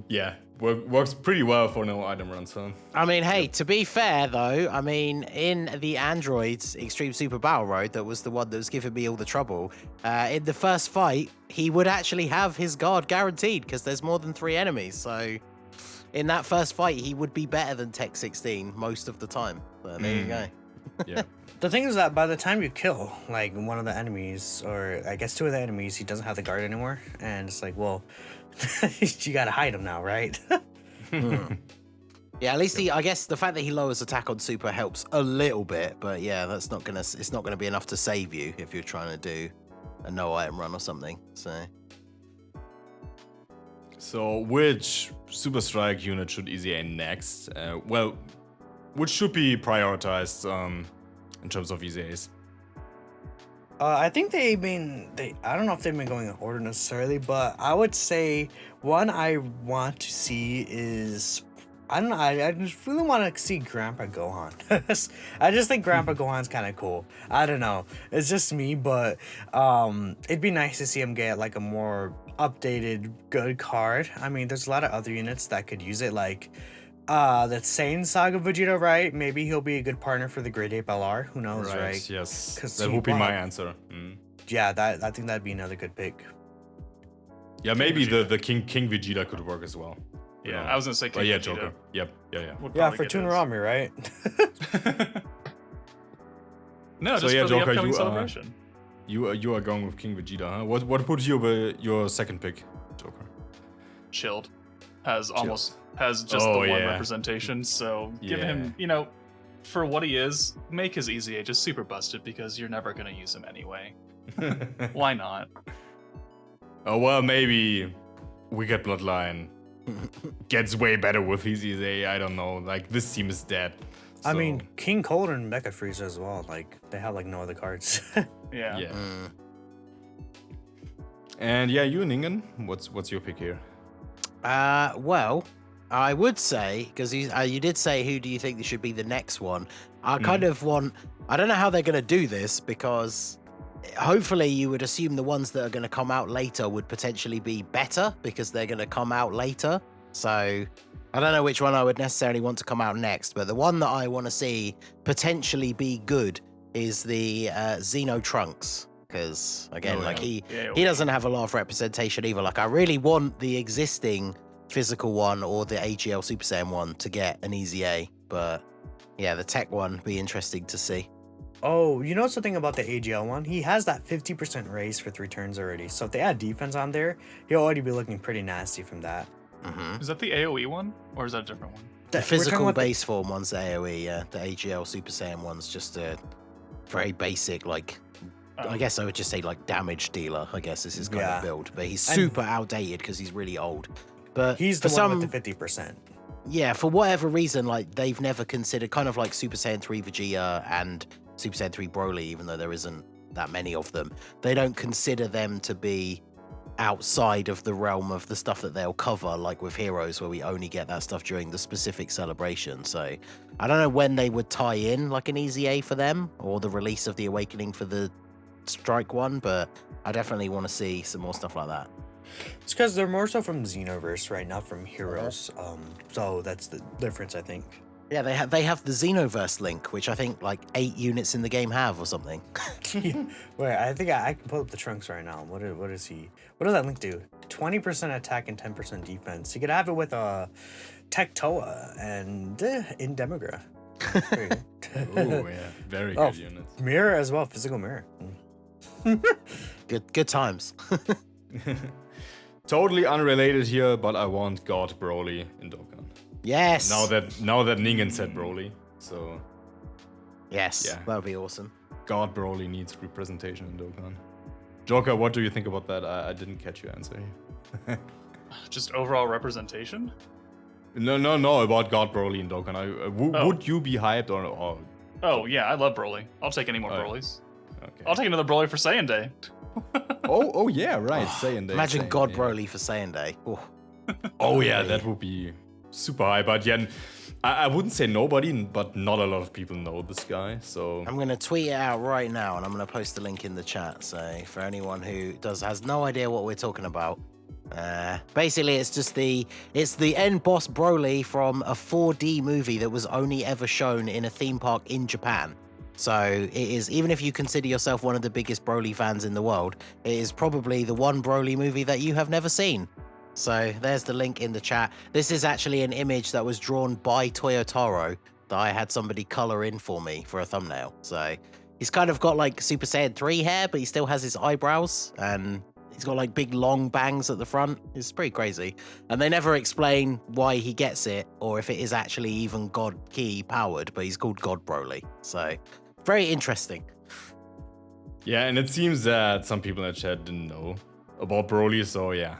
Yeah, works pretty well for no item runs, huh? I mean, hey, to be fair though, I mean, in the Androids Extreme Super Battle Road, that was the one that was giving me all the trouble, in the first fight, he would actually have his guard guaranteed because there's more than 3 enemies. So in that first fight, he would be better than Tech 16 most of the time. So there you go. Yeah. The thing is that by the time you kill like one of the enemies, or I guess 2 of the enemies, he doesn't have the guard anymore, and it's like, well, you gotta hide him now, right? Yeah, at least I guess the fact that he lowers attack on super helps a little bit, but yeah, it's not gonna be enough to save you if you're trying to do a no item run or something. So which Super Strike unit should easy aim next? Well, which should be prioritized in terms of EZAs? I think I don't know if they've been going in order necessarily, but I would say one I want to see is, I don't know, I just really want to see Grandpa Gohan. I just think Grandpa Gohan's kind of cool. I don't know, it's just me, but it'd be nice to see him get like a more updated good card. I mean, there's a lot of other units that could use it, like that Saiyan Saga Vegeta, right? Maybe he'll be a good partner for the Great Ape LR. Who knows, right? Yes, 'Cause that would be my answer. Yeah, I think that'd be another good pick. Yeah, maybe the King Vegeta could work as well. Yeah, I was gonna say King yeah, Vegeta Joker. Yep, yeah. would Yeah, probably for get Toonarami, right? No, So just yeah, for Joker, the upcoming you, celebration. You are going with King Vegeta, huh? What would your second pick, Joker? Chilled has just the one representation, so give him, for what he is, make his easy just super busted because you're never gonna use him anyway. Why not? Oh well, maybe Wicked Bloodline gets way better with his EZA. I don't know. Like this team is dead. I so- mean, King Cold and Mecha Frieza as well. Like they have like no other cards. Yeah. And yeah, you Ningen, what's your pick here? Well, I would say, because you did say who do you think should be the next one. I kind of want, I don't know how they're going to do this, because hopefully you would assume the ones that are going to come out later would potentially be better because they're going to come out later. So I don't know which one I would necessarily want to come out next, but the one that I want to see potentially be good is the Xeno Trunks. Because again, he doesn't have a lot of representation either. Like I really want the existing physical one or the AGL Super Saiyan one to get an easy A, but yeah, the tech one be interesting to see. Oh, you know something about the AGL one? He has that 50% raise for 3 turns already. So if they add defense on there, he'll already be looking pretty nasty from that. Is that the AoE one, or is that a different one? The physical base form one's the AoE, yeah. The AGL Super Saiyan one's just a very basic, like, I guess I would just say like damage dealer, I guess is his kind of build. But he's super outdated because he's really old. But he's the one with the 50%. Yeah, for whatever reason, like they've never considered, kind of like Super Saiyan 3 Vegeta and Super Saiyan 3 Broly, even though there isn't that many of them, they don't consider them to be outside of the realm of the stuff that they'll cover, like with Heroes, where we only get that stuff during the specific celebration. So I don't know when they would tie in like an easy A for them, or the release of the Awakening for the Strike one, but I definitely want to see some more stuff like that. It's because they're more so from Xenoverse, right? Not from Heroes. So that's the difference, I think. Yeah, they have the Xenoverse link, which I think like 8 units in the game have or something. Wait, I think I can pull up the Trunks right now. What does that link do? 20% attack and 10% defense. You could have it with a Tectoa and Indemigra. Oh yeah, very good units. Mirror as well, physical mirror. Good times. Totally unrelated here, but I want God Broly in Dokkan. Yes. Now that Ningen said Broly, so yes, yeah, that would be awesome. God Broly needs representation in Dokkan. Joker, what do you think about that? I didn't catch your answer here. Just overall representation? No, about God Broly and Dokkan. Oh. Would you be hyped or? Oh yeah, I love Broly. I'll take any more Oh, yeah. Brolys. Okay. I'll take another Broly for Saiyan Day. Oh yeah, right. Saiyan Day. Imagine Saiyan, God yeah. Broly for Saiyan Day. Oh. Oh yeah, that would be super high. But yeah, I wouldn't say nobody, but not a lot of people know this guy. So I'm gonna tweet it out right now, and I'm gonna post the link in the chat. So for anyone who has no idea what we're talking about, basically it's the end boss Broly from a 4D movie that was only ever shown in a theme park in Japan. So it is, even if you consider yourself one of the biggest Broly fans in the world, it is probably the one Broly movie that you have never seen. So there's the link in the chat. This is actually an image that was drawn by Toyotaro that I had somebody color in for me for a thumbnail. So he's kind of got like Super Saiyan 3 hair, but he still has his eyebrows and he's got like big long bangs at the front. It's pretty crazy. And they never explain why he gets it or if it is actually even God Ki powered, but he's called God Broly. So very interesting. yeah, and it seems that some people in the chat didn't know about Broly. So yeah.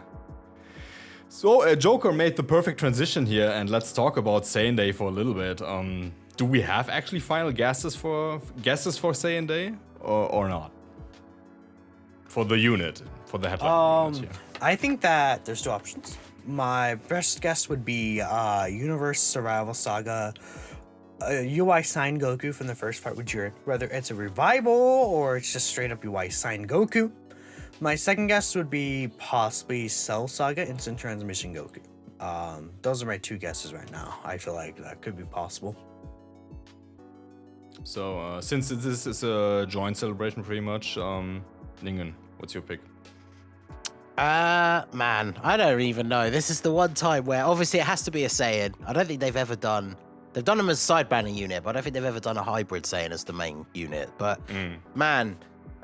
So Joker made the perfect transition here, and let's talk about Saiyan Day for a little bit. Do we have actually final guesses for Saiyan Day or not? For the unit, for the headline unit, yeah. I think that there's two options. My best guess would be Universe Survival Saga UI Sign Goku from the first part with Jiren. Whether it's a revival or it's just straight up UI Sign Goku. My second guess would be possibly Cell Saga Instant Transmission Goku. Those are my two guesses right now. I feel like that could be possible. So since this is a joint celebration pretty much, Ningen, what's your pick? Man, I don't even know. This is the one time where obviously it has to be a Saiyan. I don't think they've ever done. They've done them as side banner unit, but I don't think they've ever done a hybrid Saiyan as the main unit. But man,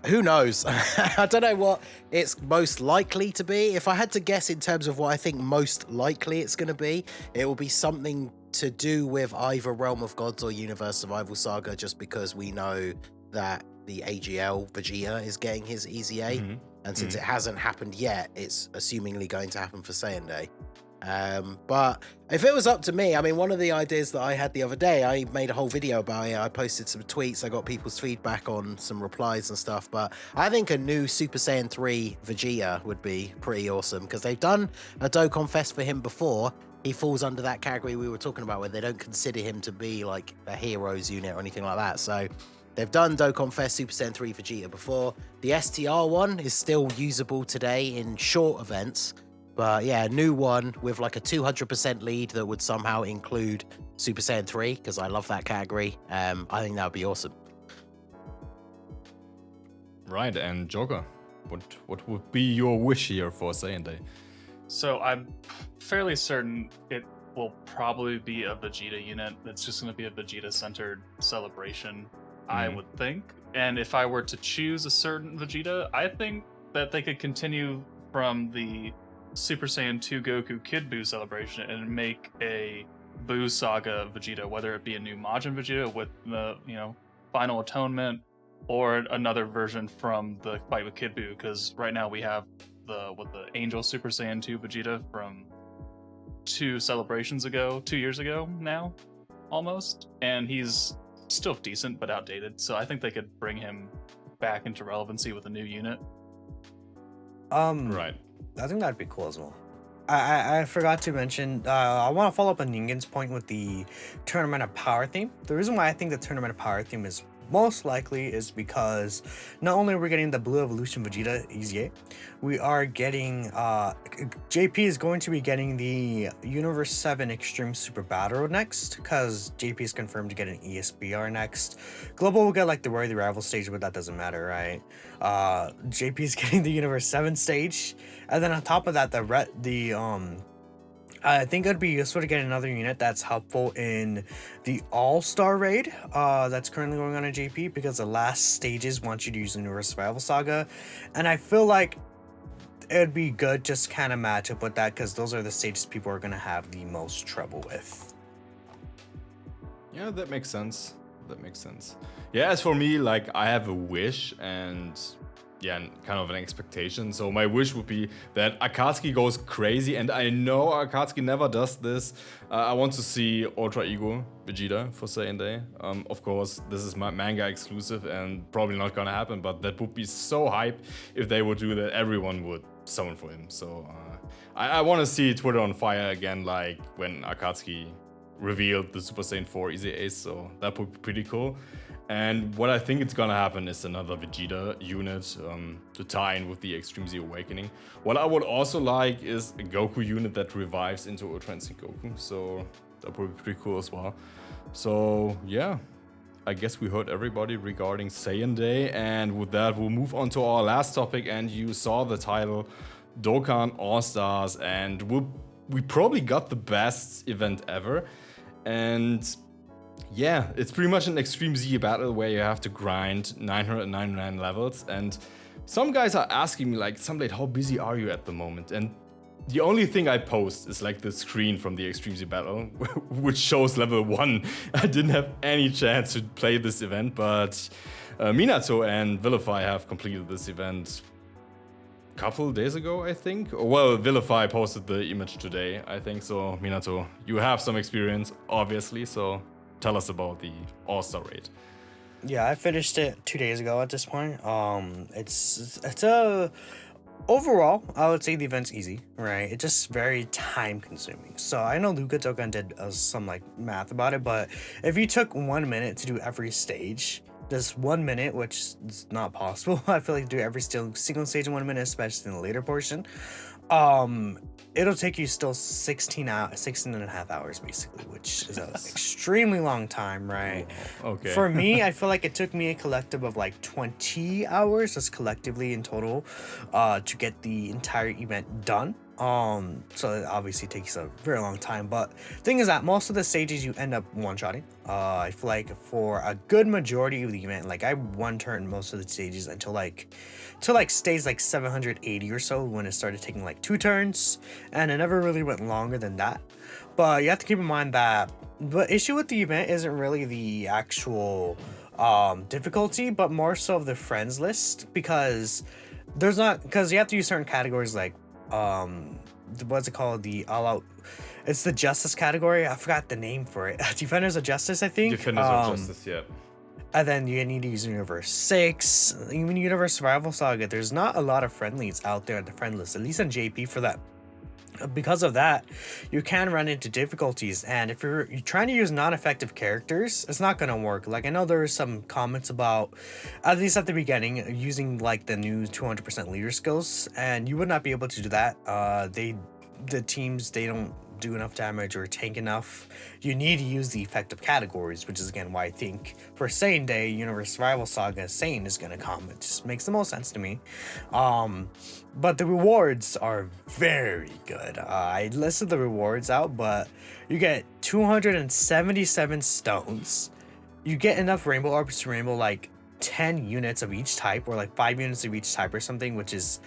who knows? I don't know what it's most likely to be. If I had to guess in terms of what I think most likely it's going to be, it will be something to do with either Realm of Gods or Universe Survival Saga, just because we know that the AGL Vegeta is getting his Easy A. And since it hasn't happened yet, it's assumingly going to happen for Saiyan Day. But if it was up to me, I mean, one of the ideas that I had the other day, I made a whole video about it. I posted some tweets. I got people's feedback on some replies and stuff. But I think a new Super Saiyan 3 Vegeta would be pretty awesome because they've done a Dokkan Fest for him before. He falls under that category we were talking about where they don't consider him to be like a heroes unit or anything like that. So they've done Dokkan Fest Super Saiyan 3 Vegeta before. The STR one is still usable today in short events. But yeah, a new one with like a 200% lead that would somehow include Super Saiyan 3, because I love that category. I think that would be awesome. Right, and Joker, what would be your wish here for Saiyan Day? So I'm fairly certain it will probably be a Vegeta unit. It's just going to be a Vegeta-centered celebration, I would think. And if I were to choose a certain Vegeta, I think that they could continue from the Super Saiyan 2 Goku Kid Buu celebration and make a Buu Saga Vegeta, whether it be a new Majin Vegeta with the, Final Atonement, or another version from the fight with Kid Buu, because right now we have the Angel Super Saiyan 2 Vegeta from 2 years ago now, almost, and he's still decent but outdated, so I think they could bring him back into relevancy with a new unit. Right. I think that'd be cool as well. I forgot to mention, I want to follow up on Ningen's point with the Tournament of Power theme. The reason why I think the Tournament of Power theme is most likely is because not only are we getting the Blue Evolution Vegeta Easy, we are getting, JP is going to be getting the Universe 7 Extreme Super Battle next, because JP is confirmed to get an ESBR next. Global will get like the Worthy Rival stage, but that doesn't matter, right? JP is getting the Universe 7 stage, and then on top of that, I think it'd be useful to get another unit that's helpful in the All-Star raid that's currently going on at JP, because the last stages want you to use the Universe Survival Saga, and I feel like it'd be good just kind of match up with that, because those are the stages people are going to have the most trouble with. Yeah, that makes sense. Yeah, as for me, like, I have a wish, and kind of an expectation. So my wish would be that Akatsuki goes crazy, and I know Akatsuki never does this. I want to see Ultra Ego Vegeta for Saiyan Day. Of course, this is my manga exclusive and probably not gonna happen, but that would be so hype if they would do that. Everyone would summon for him. So I want to see Twitter on fire again, like when Akatsuki revealed the Super Saiyan 4 Easy Ace. So that would be pretty cool. And what I think it's gonna happen is another Vegeta unit to tie in with the Extreme Z Awakening. What I would also like is a Goku unit that revives into Ultra Instinct Goku. So that would be pretty cool as well. So yeah, I guess we heard everybody regarding Saiyan Day. And with that, we'll move on to our last topic. And you saw the title Dokkan All-Stars. And we probably got the best event ever. And yeah, it's pretty much an Extreme Z battle where you have to grind 999 levels. And some guys are asking me like, Sunblade, how busy are you at the moment? And the only thing I post is like the screen from the Extreme Z battle, which shows level 1. I didn't have any chance to play this event, but Minato and Vilify have completed this event a couple days ago, I think. Well, Vilify posted the image today, I think. So Minato, you have some experience, obviously, so tell us about the All-Star raid. Yeah, I finished it 2 days ago at this point. It's a overall, I would say the event's easy, right? It's just very time consuming. So I know Luka Dokkan did some like math about it, but if you took 1 minute to do every stage, just 1 minute, which is not possible. I feel like to do every single stage in 1 minute, especially in the later portion. It'll take you still 16 and a half hours basically, which is an extremely long time, right? Okay. For me, I feel like it took me a collective of like 20 hours, just collectively in total, to get the entire event done. So it obviously takes a very long time, but thing is that most of the stages you end up one-shotting. I feel like for a good majority of the event, like I one-turned most of the stages until stage like 780 or so, when it started taking like 2 turns, and it never really went longer than that. But you have to keep in mind that the issue with the event isn't really the actual difficulty, but more so of the friends list, because you have to use certain categories like what's it called, the all out, it's the justice category, I forgot the name for it. Defenders of Justice, I think. Defenders of Justice, yeah. And then you need to use Universe 6, even Universe Survival Saga. There's not a lot of friendlies out there on the friend list, at least on JP for that. Because of that, you can run into difficulties, and if you're trying to use non-effective characters, it's not gonna work. Like, I know there were some comments about, at least at the beginning, using like the new 200% leader skills, and you would not be able to do that. The teams, they don't do enough damage or tank enough. You need to use the effective categories, which is again why I think for Saiyan Day, Universe Survival Saga, Saiyan is gonna come. It just makes the most sense to me. But the rewards are very good. I listed the rewards out, but you get 277 stones. You get enough rainbow orbs to rainbow like 10 units of each type, or like 5 units of each type or something, which is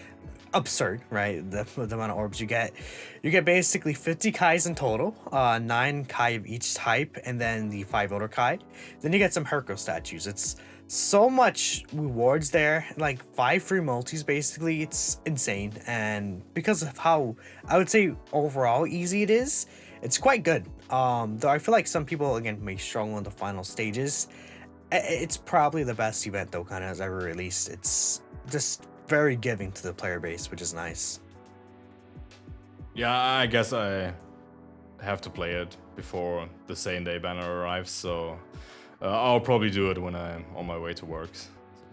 absurd, right? The amount of orbs you get basically 50 Kais in total, 9 Kai of each type, and then the 5 Elder Kai. Then you get some Herco statues. It's so much rewards there, like 5 free multis basically. It's insane, and because of how I would say overall easy it is, it's quite good. Though I feel like some people again may struggle in the final stages. It's probably the best event Dokkan has ever released. It's just very giving to the player base, which is nice. Yeah, I guess I have to play it before the Saiyan Day banner arrives, so I'll probably do it when I'm on my way to work.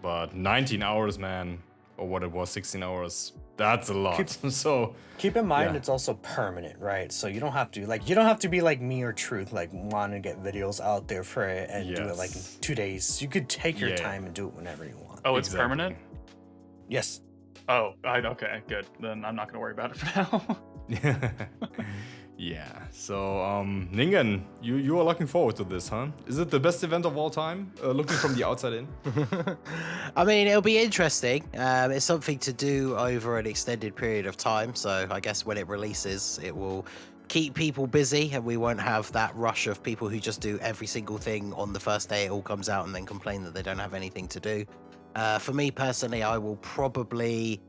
But 19 hours, man, or what it was, 16 hours, that's a lot. So keep in mind, yeah. It's also permanent, right? So you don't have to be like me or Truth, like want to get videos out there for it and do it like in 2 days. You could take your time and do it whenever you want. Oh, it's permanent? Yes. Oh, okay, good. Then I'm not gonna worry about it for now. Yeah. So, Ningen, you are looking forward to this, huh? Is it the best event of all time? Looking from the outside in. I mean, it'll be interesting. It's something to do over an extended period of time. So I guess when it releases, it will keep people busy, and we won't have that rush of people who just do every single thing on the first day it all comes out and then complain that they don't have anything to do. For me personally, I will probably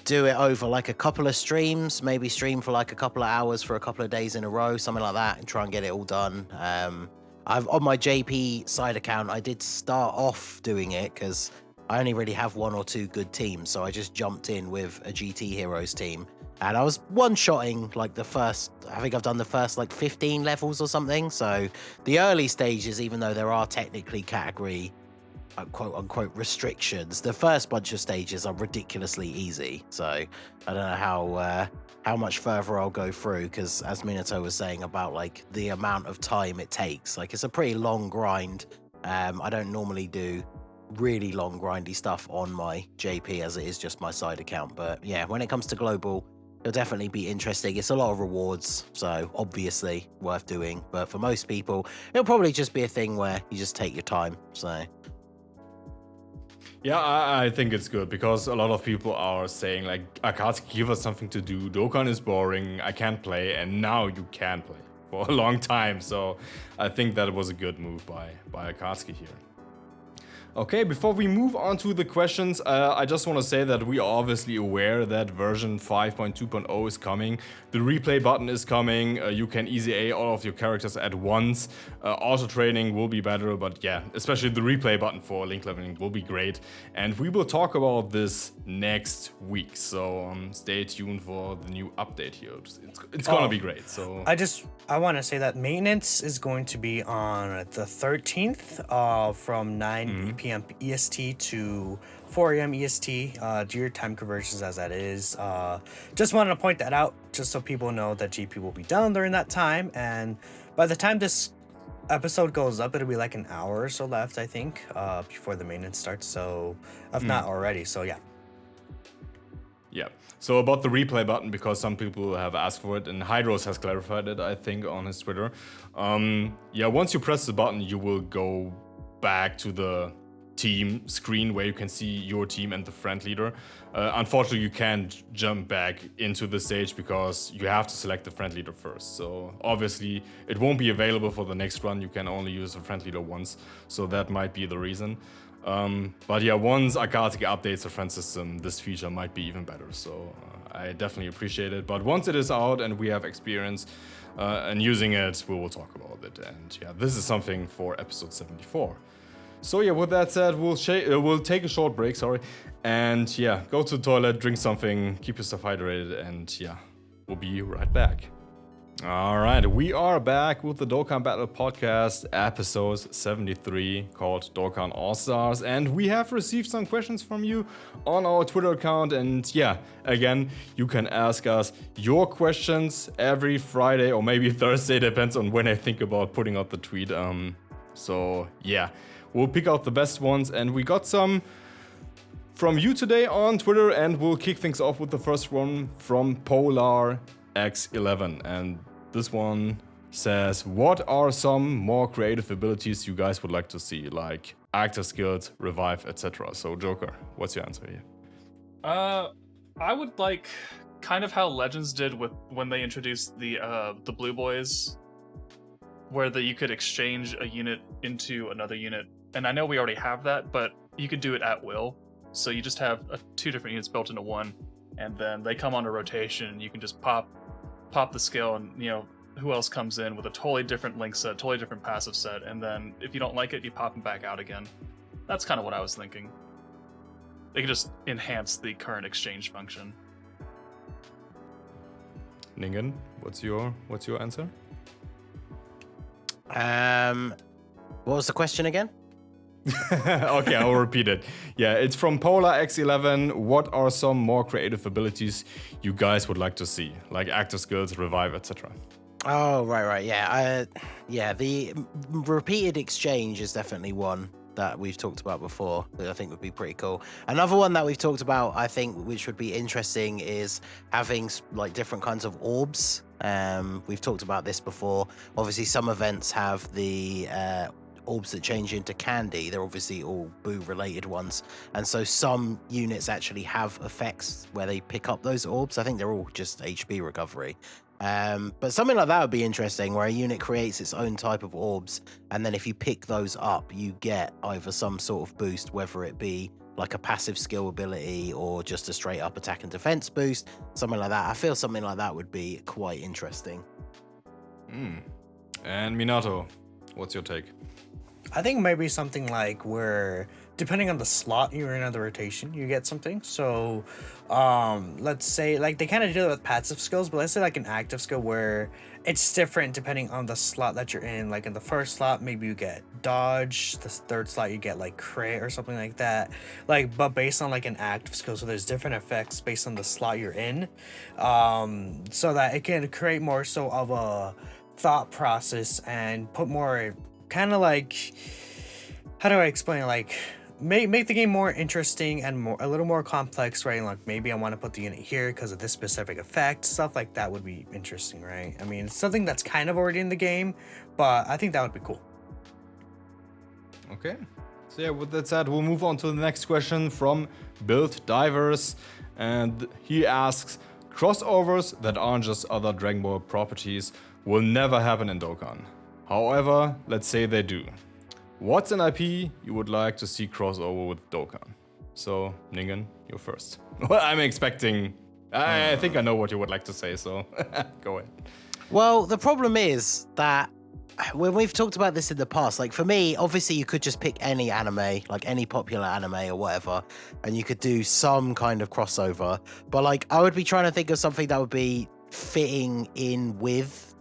do it over like a couple of streams, maybe stream for like a couple of hours for a couple of days in a row, something like that, and try and get it all done. I've on my JP side account, I did start off doing it because I only really have one or two good teams, so I just jumped in with a GT Heroes team, and I was one-shotting like the first, I think I've done the first like 15 levels or something. So the early stages, even though there are technically category quote unquote restrictions, the first bunch of stages are ridiculously easy. So I don't know how much further I'll go through, because as Minato was saying about like the amount of time it takes, like it's a pretty long grind. I don't normally do really long grindy stuff on my JP as it is just my side account, but yeah, when it comes to global, it'll definitely be interesting. It's a lot of rewards, so obviously worth doing, but for most people it'll probably just be a thing where you just take your time. So Yeah, I think it's good because a lot of people are saying like, Akatsuki, give us something to do. Dokkan is boring. I can't play, and now you can play for a long time. So I think that was a good move by Akatsuki here. Okay, before we move on to the questions, I just want to say that we are obviously aware that version 5.2.0 is coming. The replay button is coming. You can easy A all of your characters at once. Auto training will be better, but yeah, especially the replay button for link leveling will be great. And we will talk about this next week, so stay tuned for the new update here. It's gonna be great. So I want to say that maintenance is going to be on the 13th from 9 p.m. EST to 4 a.m. EST. Do your time conversions as that is. Just wanted to point that out just so people know that GP will be down during that time. And by the time this episode goes up, it'll be like an hour or so left, I think, before the maintenance starts. So if not already, so yeah. Yeah. So about the replay button, because some people have asked for it, and Hydros has clarified it, I think, on his Twitter. Yeah, once you press the button, you will go back to the team screen where you can see your team and the friend leader. Unfortunately, you can't jump back into the stage because you have to select the friend leader first. So obviously, it won't be available for the next run. You can only use the friend leader once. So that might be the reason. But yeah, once Akatsuki updates the friend system, this feature might be even better. So I definitely appreciate it. But once it is out and we have experience and using it, we will talk about it. And yeah, this is something for episode 74. So yeah, with that said, we'll take a short break, and yeah, go to the toilet, drink something, keep yourself hydrated, and yeah, we'll be right back. Alright, we are back with the Dokkan Battle Podcast, episode 73, called Dokkan All-Stars, and we have received some questions from you on our Twitter account, and yeah, again, you can ask us your questions every Friday, or maybe Thursday, depends on when I think about putting out the tweet. So yeah, we'll pick out the best ones, and we got some from you today on Twitter, and we'll kick things off with the first one from Polar X11, and this one says, what are some more creative abilities you guys would like to see, like actor skills, revive, etc.? So Joker, what's your answer here? I would like kind of how Legends did with when they introduced the Blue Boys, where you could exchange a unit into another unit. And I know we already have that, but you could do it at will. So you just have two different units built into one, and then they come on a rotation, and you can just pop the skill, and you know who else comes in with a totally different link set, totally different passive set, and then if you don't like it, you pop them back out again. That's kind of what I was thinking. They could just enhance the current exchange function. Ningen, what's your answer? What was the question again? Okay, I'll repeat it. Yeah, it's from Polar X11. What are some more creative abilities you guys would like to see, like actor skills, revive, etc.? Oh, right, yeah. The repeated exchange is definitely one that we've talked about before that I think would be pretty cool. Another one that we've talked about, I think, which would be interesting, is having like different kinds of orbs. We've talked about this before. Obviously, some events have the orbs that change into candy. They're obviously all Boo related ones, and so some units actually have effects where they pick up those orbs. I think they're all just HP recovery, but something like that would be interesting, where a unit creates its own type of orbs, and then if you pick those up, you get either some sort of boost, whether it be like a passive skill ability or just a straight up attack and defense boost, something like that. I feel something like that would be quite interesting. And Minato, what's your take? I think maybe something like where, depending on the slot you're in on the rotation, you get something. So, let's say like they kind of do it with passive skills, but let's say like an active skill where it's different depending on the slot that you're in. Like in the first slot, maybe you get dodge. The third slot, you get like crit or something like that. Like, but based on like an active skill, so there's different effects based on the slot you're in, so that it can create more so of a thought process and put more kind of like, how do I explain it? Like make the game more interesting and a little more complex, right? Like maybe I want to put the unit here because of this specific effect. Stuff like that would be interesting, right? I mean, it's something that's kind of already in the game, but I think that would be cool. Okay. So yeah, with that said, we'll move on to the next question from Build Divers, and he asks, crossovers that aren't just other Dragon Ball properties will never happen in Dokkan. However, let's say they do. What's an IP you would like to see crossover with Dokkan? So, Ningen, you're first. Well, I'm expecting... I think I know what you would like to say, so go ahead. Well, the problem is that when we've talked about this in the past, like for me, obviously you could just pick any anime, like any popular anime or whatever, and you could do some kind of crossover. But like, I would be trying to think of something that would be fitting in with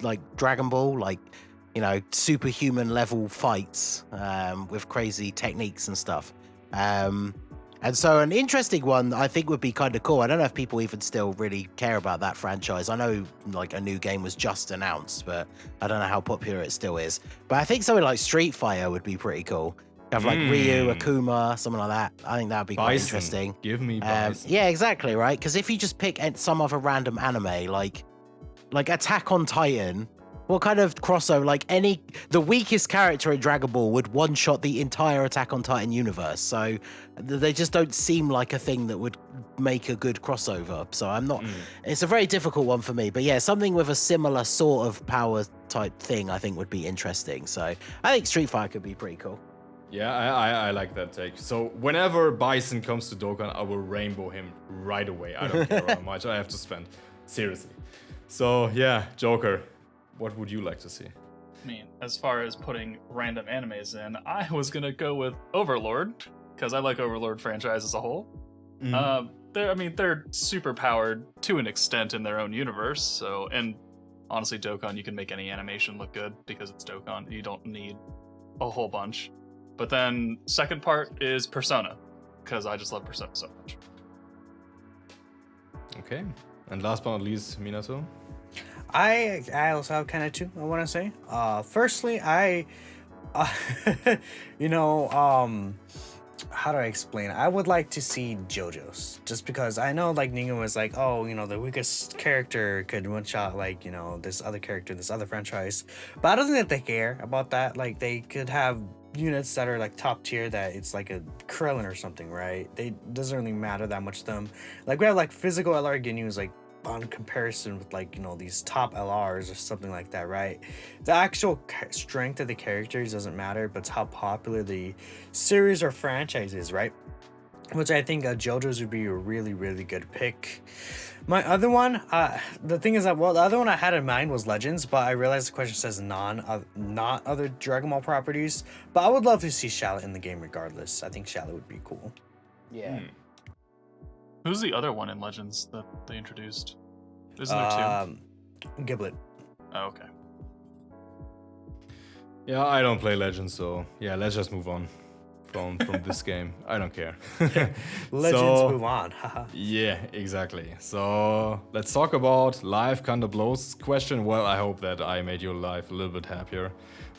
like Dragon Ball, like, you know, superhuman level fights with crazy techniques and stuff. And so an interesting one I think would be kind of cool. I don't know if people even still really care about that franchise. I know like a new game was just announced, but I don't know how popular it still is. But I think something like Street Fighter would be pretty cool. Have like Ryu, Akuma, something like that. I think that would be quite interesting. Give me Bison. Yeah, exactly, right? Because if you just pick some other random anime, like Attack on Titan, what kind of crossover, like the weakest character in Dragon Ball would one-shot the entire Attack on Titan universe. So they just don't seem like a thing that would make a good crossover. So I'm not, it's a very difficult one for me. But yeah, something with a similar sort of power type thing I think would be interesting. So I think Street Fighter could be pretty cool. Yeah, I like that take. So whenever Bison comes to Dokkan, I will rainbow him right away. I don't care how much I have to spend. Seriously. So yeah, Joker. What would you like to see? I mean, as far as putting random animes in, I was gonna go with Overlord, because I like Overlord franchise as a whole. They're super powered to an extent in their own universe, so, and honestly, Dokkan, you can make any animation look good because it's Dokkan. You don't need a whole bunch. But then, second part is Persona, because I just love Persona so much. Okay. And last but not least, Minato? I also have kind of two, I want to say. Firstly, how do I explain it? I would like to see JoJo's, just because I know like Ningen was like, oh, you know, the weakest character could one shot like, you know, this other character, this other franchise. But I don't think that they care about that. Like they could have units that are like top tier that it's like a Krillin or something, right? It doesn't really matter that much to them. Like we have like physical LR Ginyu is like on comparison with like, you know, these top LRs or something like that, right? The actual strength of the characters doesn't matter, but it's how popular the series or franchise is, right? Which I think JoJo's would be a really, really good pick. My other one, the thing is that, well, the other one I had in mind was Legends, but I realized the question says not other Dragon Ball properties. But I would love to see Shallot in the game regardless. I think Shallot would be cool. Yeah. Who's the other one in Legends that they introduced? Isn't there two? Giblet. Oh, okay. Yeah, I don't play Legends, so yeah, let's just move on from this game. I don't care. Legends move on. Yeah, exactly. So let's talk about Life Kinda Blows question. Well, I hope that I made your life a little bit happier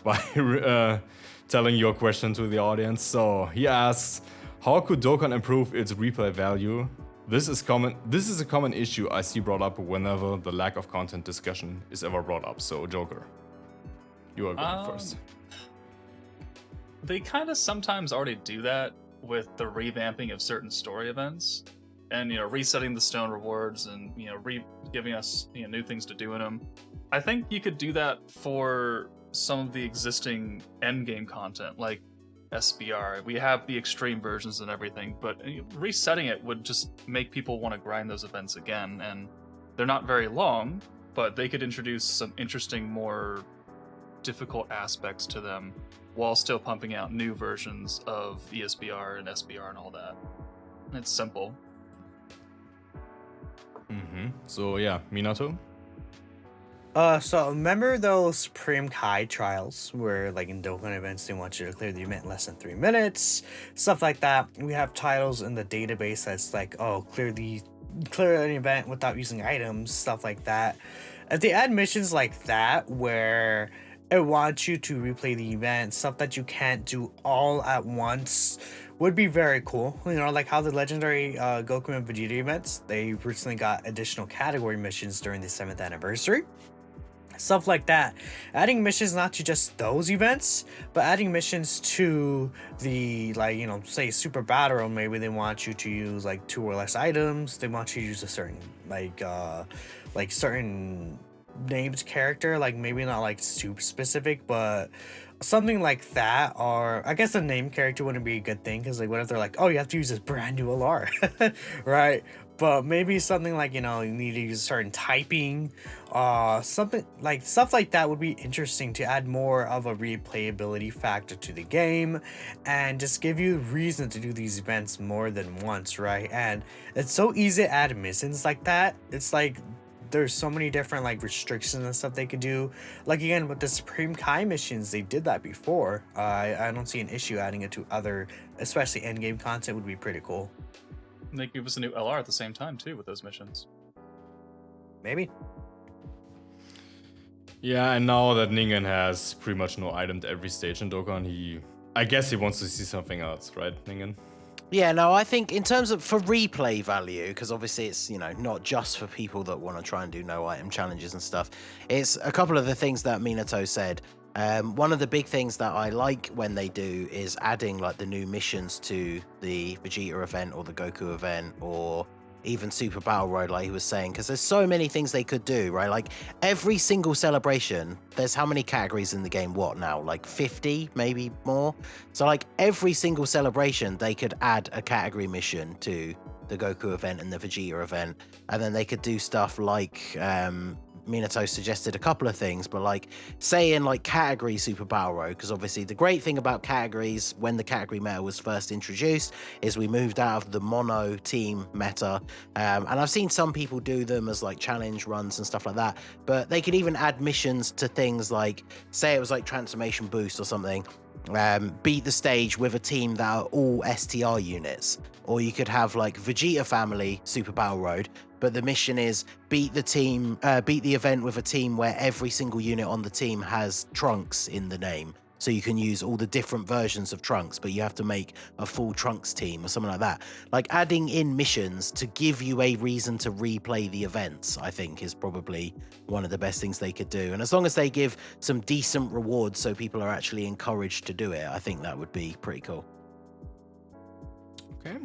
by telling your question to the audience. So he asks, how could Dokkan improve its replay value? This is a common issue I see brought up whenever the lack of content discussion is ever brought up. So Joker, you are going first. They kind of sometimes already do that with the revamping of certain story events, and resetting the stone rewards, and giving us new things to do in them. I think you could do that for some of the existing endgame content, like SBR. We have the extreme versions and everything, but resetting it would just make people want to grind those events again. And they're not very long, but they could introduce some interesting, more difficult aspects to them while still pumping out new versions of ESBR and SBR and all that. It's simple. So yeah, Minato? So remember those Supreme Kai trials where, like, in Dokkan events, they want you to clear the event in less than 3 minutes, stuff like that. We have titles in the database that's like, oh, clear an event without using items, stuff like that. If they add missions like that where it wants you to replay the event, stuff that you can't do all at once, would be very cool. You know, like how the legendary Goku and Vegeta events, they recently got additional category missions during the 7th anniversary. Stuff like that. Adding missions not to just those events, but adding missions to the, like, you know, say Super Battle Royale, maybe they want you to use like 2 or less items. They want you to use a certain like certain named character, like maybe not like super specific, but something like that. Or I guess a named character wouldn't be a good thing, because like what if they're like, oh, you have to use this brand new LR, right? But maybe something like, you know, you need to use certain typing, something like stuff like that would be interesting to add more of a replayability factor to the game and just give you reason to do these events more than once, right? And it's so easy to add missions like that. It's like there's so many different like restrictions and stuff they could do. Like again, with the Supreme Kai missions, they did that before. I don't see an issue adding it to other, especially end game content would be pretty cool. And they give us a new LR at the same time too with those missions. Maybe. Yeah, and now that Ningen has pretty much no item to every stage in Dokkan, I guess he wants to see something else, right, Ningen? Yeah, no, I think in terms of for replay value, because obviously it's, you know, not just for people that want to try and do no item challenges and stuff. It's a couple of the things that Minato said. One of the big things that I like when they do is adding like the new missions to the Vegeta event or the Goku event or even Super Battle Road, like he was saying, because there's so many things they could do, right? Like every single celebration, there's how many categories in the game? What now? Like 50, maybe more? So like every single celebration, they could add a category mission to the Goku event and the Vegeta event, and then they could do stuff like Minato suggested a couple of things, but like say in like category Super Battle Road, because obviously the great thing about categories when the category meta was first introduced is we moved out of the mono team meta, and I've seen some people do them as like challenge runs and stuff like that, but they could even add missions to things like, say it was like transformation boost or something, beat the stage with a team that are all STR units. Or you could have like Vegeta family Super Battle Road, but the mission is beat the event with a team where every single unit on the team has Trunks in the name. So you can use all the different versions of Trunks, but you have to make a full Trunks team or something like that. Like adding in missions to give you a reason to replay the events, I think is probably one of the best things they could do. And as long as they give some decent rewards so people are actually encouraged to do it, I think that would be pretty cool. Okay.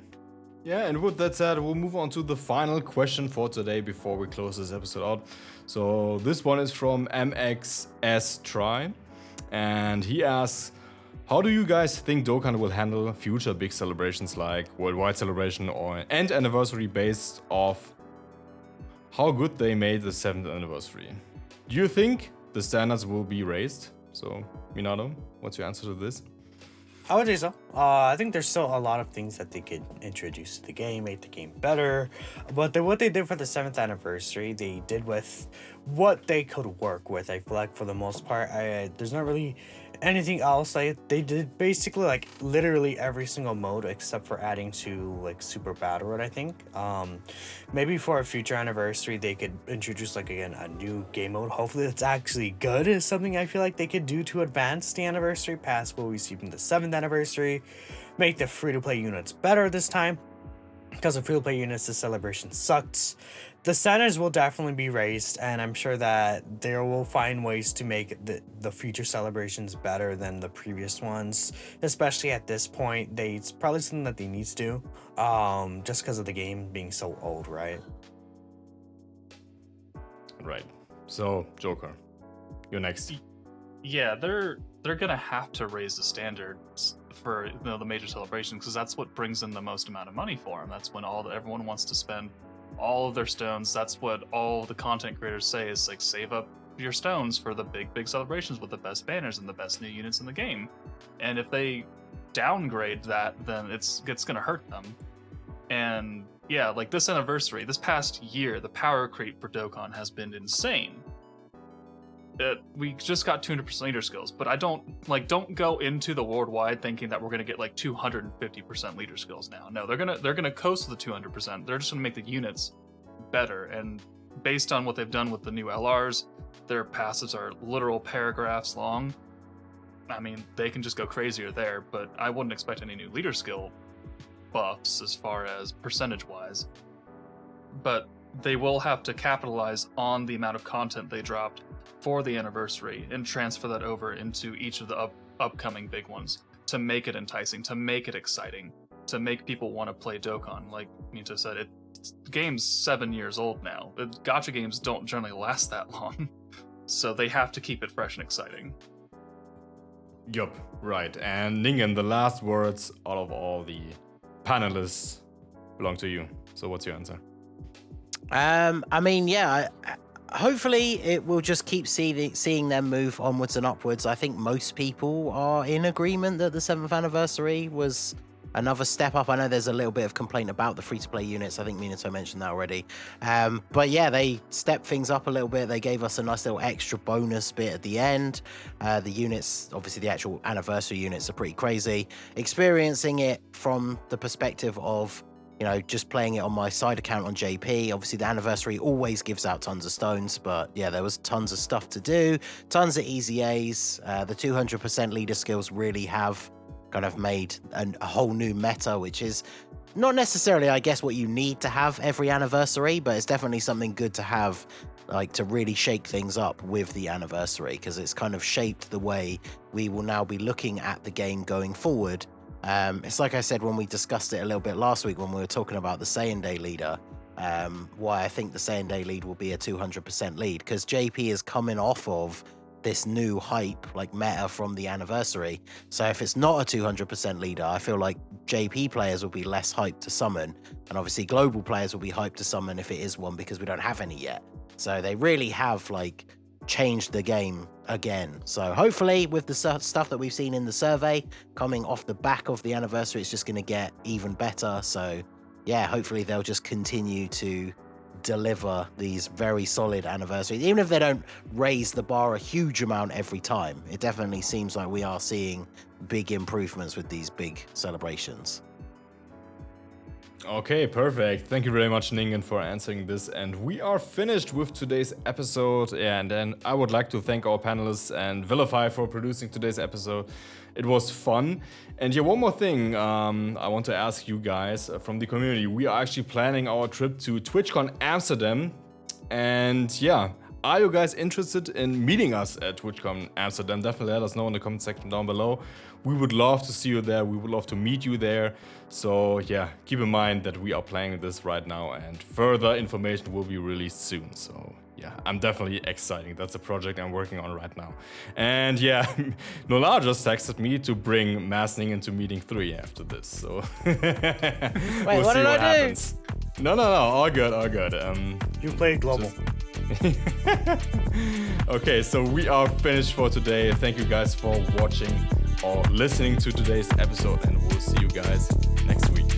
Yeah, and with that said, we'll move on to the final question for today before we close this episode out. So this one is from MXS Try, and he asks, how do you guys think Dokkan will handle future big celebrations like worldwide celebration and anniversary based off how good they made the 7th anniversary? Do you think the standards will be raised? So, Minato, what's your answer to this? I would say so. I think there's still a lot of things that they could introduce to the game, make the game better. But what they did for the 7th anniversary, they did with what they could work with. I feel like for the most part, there's not really anything else. They did basically like literally every single mode except for adding to like Super Battle Road, I think. Maybe for a future anniversary, they could introduce like again a new game mode. Hopefully it's actually good is something I feel like they could do to advance the anniversary past what we see from the 7th anniversary. Make the free-to-play units better this time, because the free-to-play units, the celebration sucked. The standards will definitely be raised, and I'm sure that they will find ways to make the future celebrations better than the previous ones, especially at this point. It's probably something that they need to do, just because of the game being so old, right? Right. So, Joker, you're next. Yeah, they're gonna have to raise the standards. for the major celebrations, because that's what brings in the most amount of money for them. That's when everyone wants to spend all of their stones. That's what all the content creators say is like, save up your stones for the big celebrations with the best banners and the best new units in the game. And if they downgrade that, then it's gonna hurt them. And yeah, like this anniversary, this past year, the power creep for Dokkan has been insane. We just got 200% leader skills, but don't go into the worldwide thinking that we're gonna get like 250% leader skills now. No, they're gonna coast the 200%. They're just gonna make the units better, and based on what they've done with the new LRs, their passives are literal paragraphs long. I mean, they can just go crazier there, but I wouldn't expect any new leader skill buffs as far as percentage-wise. But they will have to capitalize on the amount of content they dropped for the anniversary and transfer that over into each of the upcoming big ones to make it enticing, to make it exciting, to make people want to play Dokkan. Like Minato said, the game's 7 years old now. The gacha games don't generally last that long, so they have to keep it fresh and exciting. Yup, right. And Ningen, the last words out of all the panelists belong to you. So what's your answer? I mean, yeah, hopefully it will just keep seeing them move onwards and upwards. I think most people are in agreement that the 7th anniversary was another step up. I know there's a little bit of complaint about the free-to-play units. I think Minato mentioned that already. But yeah, they stepped things up a little bit. They gave us a nice little extra bonus bit at the end. The units, obviously the actual anniversary units are pretty crazy. Experiencing it from the perspective of, you know, just playing it on my side account on JP. Obviously, the anniversary always gives out tons of stones, but yeah, there was tons of stuff to do, tons of easy A's. The 200% leader skills really have kind of made a whole new meta, which is not necessarily, I guess, what you need to have every anniversary, but it's definitely something good to have, like, to really shake things up with the anniversary, because it's kind of shaped the way we will now be looking at the game going forward. It's like I said when we discussed it a little bit last week when we were talking about the Saiyan Day leader, why I think the Saiyan Day lead will be a 200% lead, because JP is coming off of this new hype, like meta from the anniversary. So if it's not a 200% leader, I feel like JP players will be less hyped to summon, and obviously global players will be hyped to summon if it is one, because we don't have any yet. So they really have like changed the game again. So hopefully with the stuff that we've seen in the survey coming off the back of the anniversary, it's just going to get even better. So yeah, hopefully they'll just continue to deliver these very solid anniversaries, even if they don't raise the bar a huge amount every time. It definitely seems like we are seeing big improvements with these big celebrations. Okay, perfect. Thank you very much, Ningen, for answering this. And we are finished with today's episode. And then I would like to thank our panelists and Vilify for producing today's episode. It was fun. And yeah, one more thing I want to ask you guys from the community. We are actually planning our trip to TwitchCon Amsterdam. And yeah, are you guys interested in meeting us at TwitchCon Amsterdam? Definitely let us know in the comment section down below. We would love to see you there. We would love to meet you there. So yeah, keep in mind that we are planning this right now and further information will be released soon. So yeah, I'm definitely excited. That's a project I'm working on right now. And yeah, Nola just texted me to bring Masked Ningen to meeting 3 after this. So Wait, we'll what see did what I happens. No, all good. You played global. Okay, so we are finished for today. Thank you guys for watching or listening to today's episode, and we'll see you guys next week.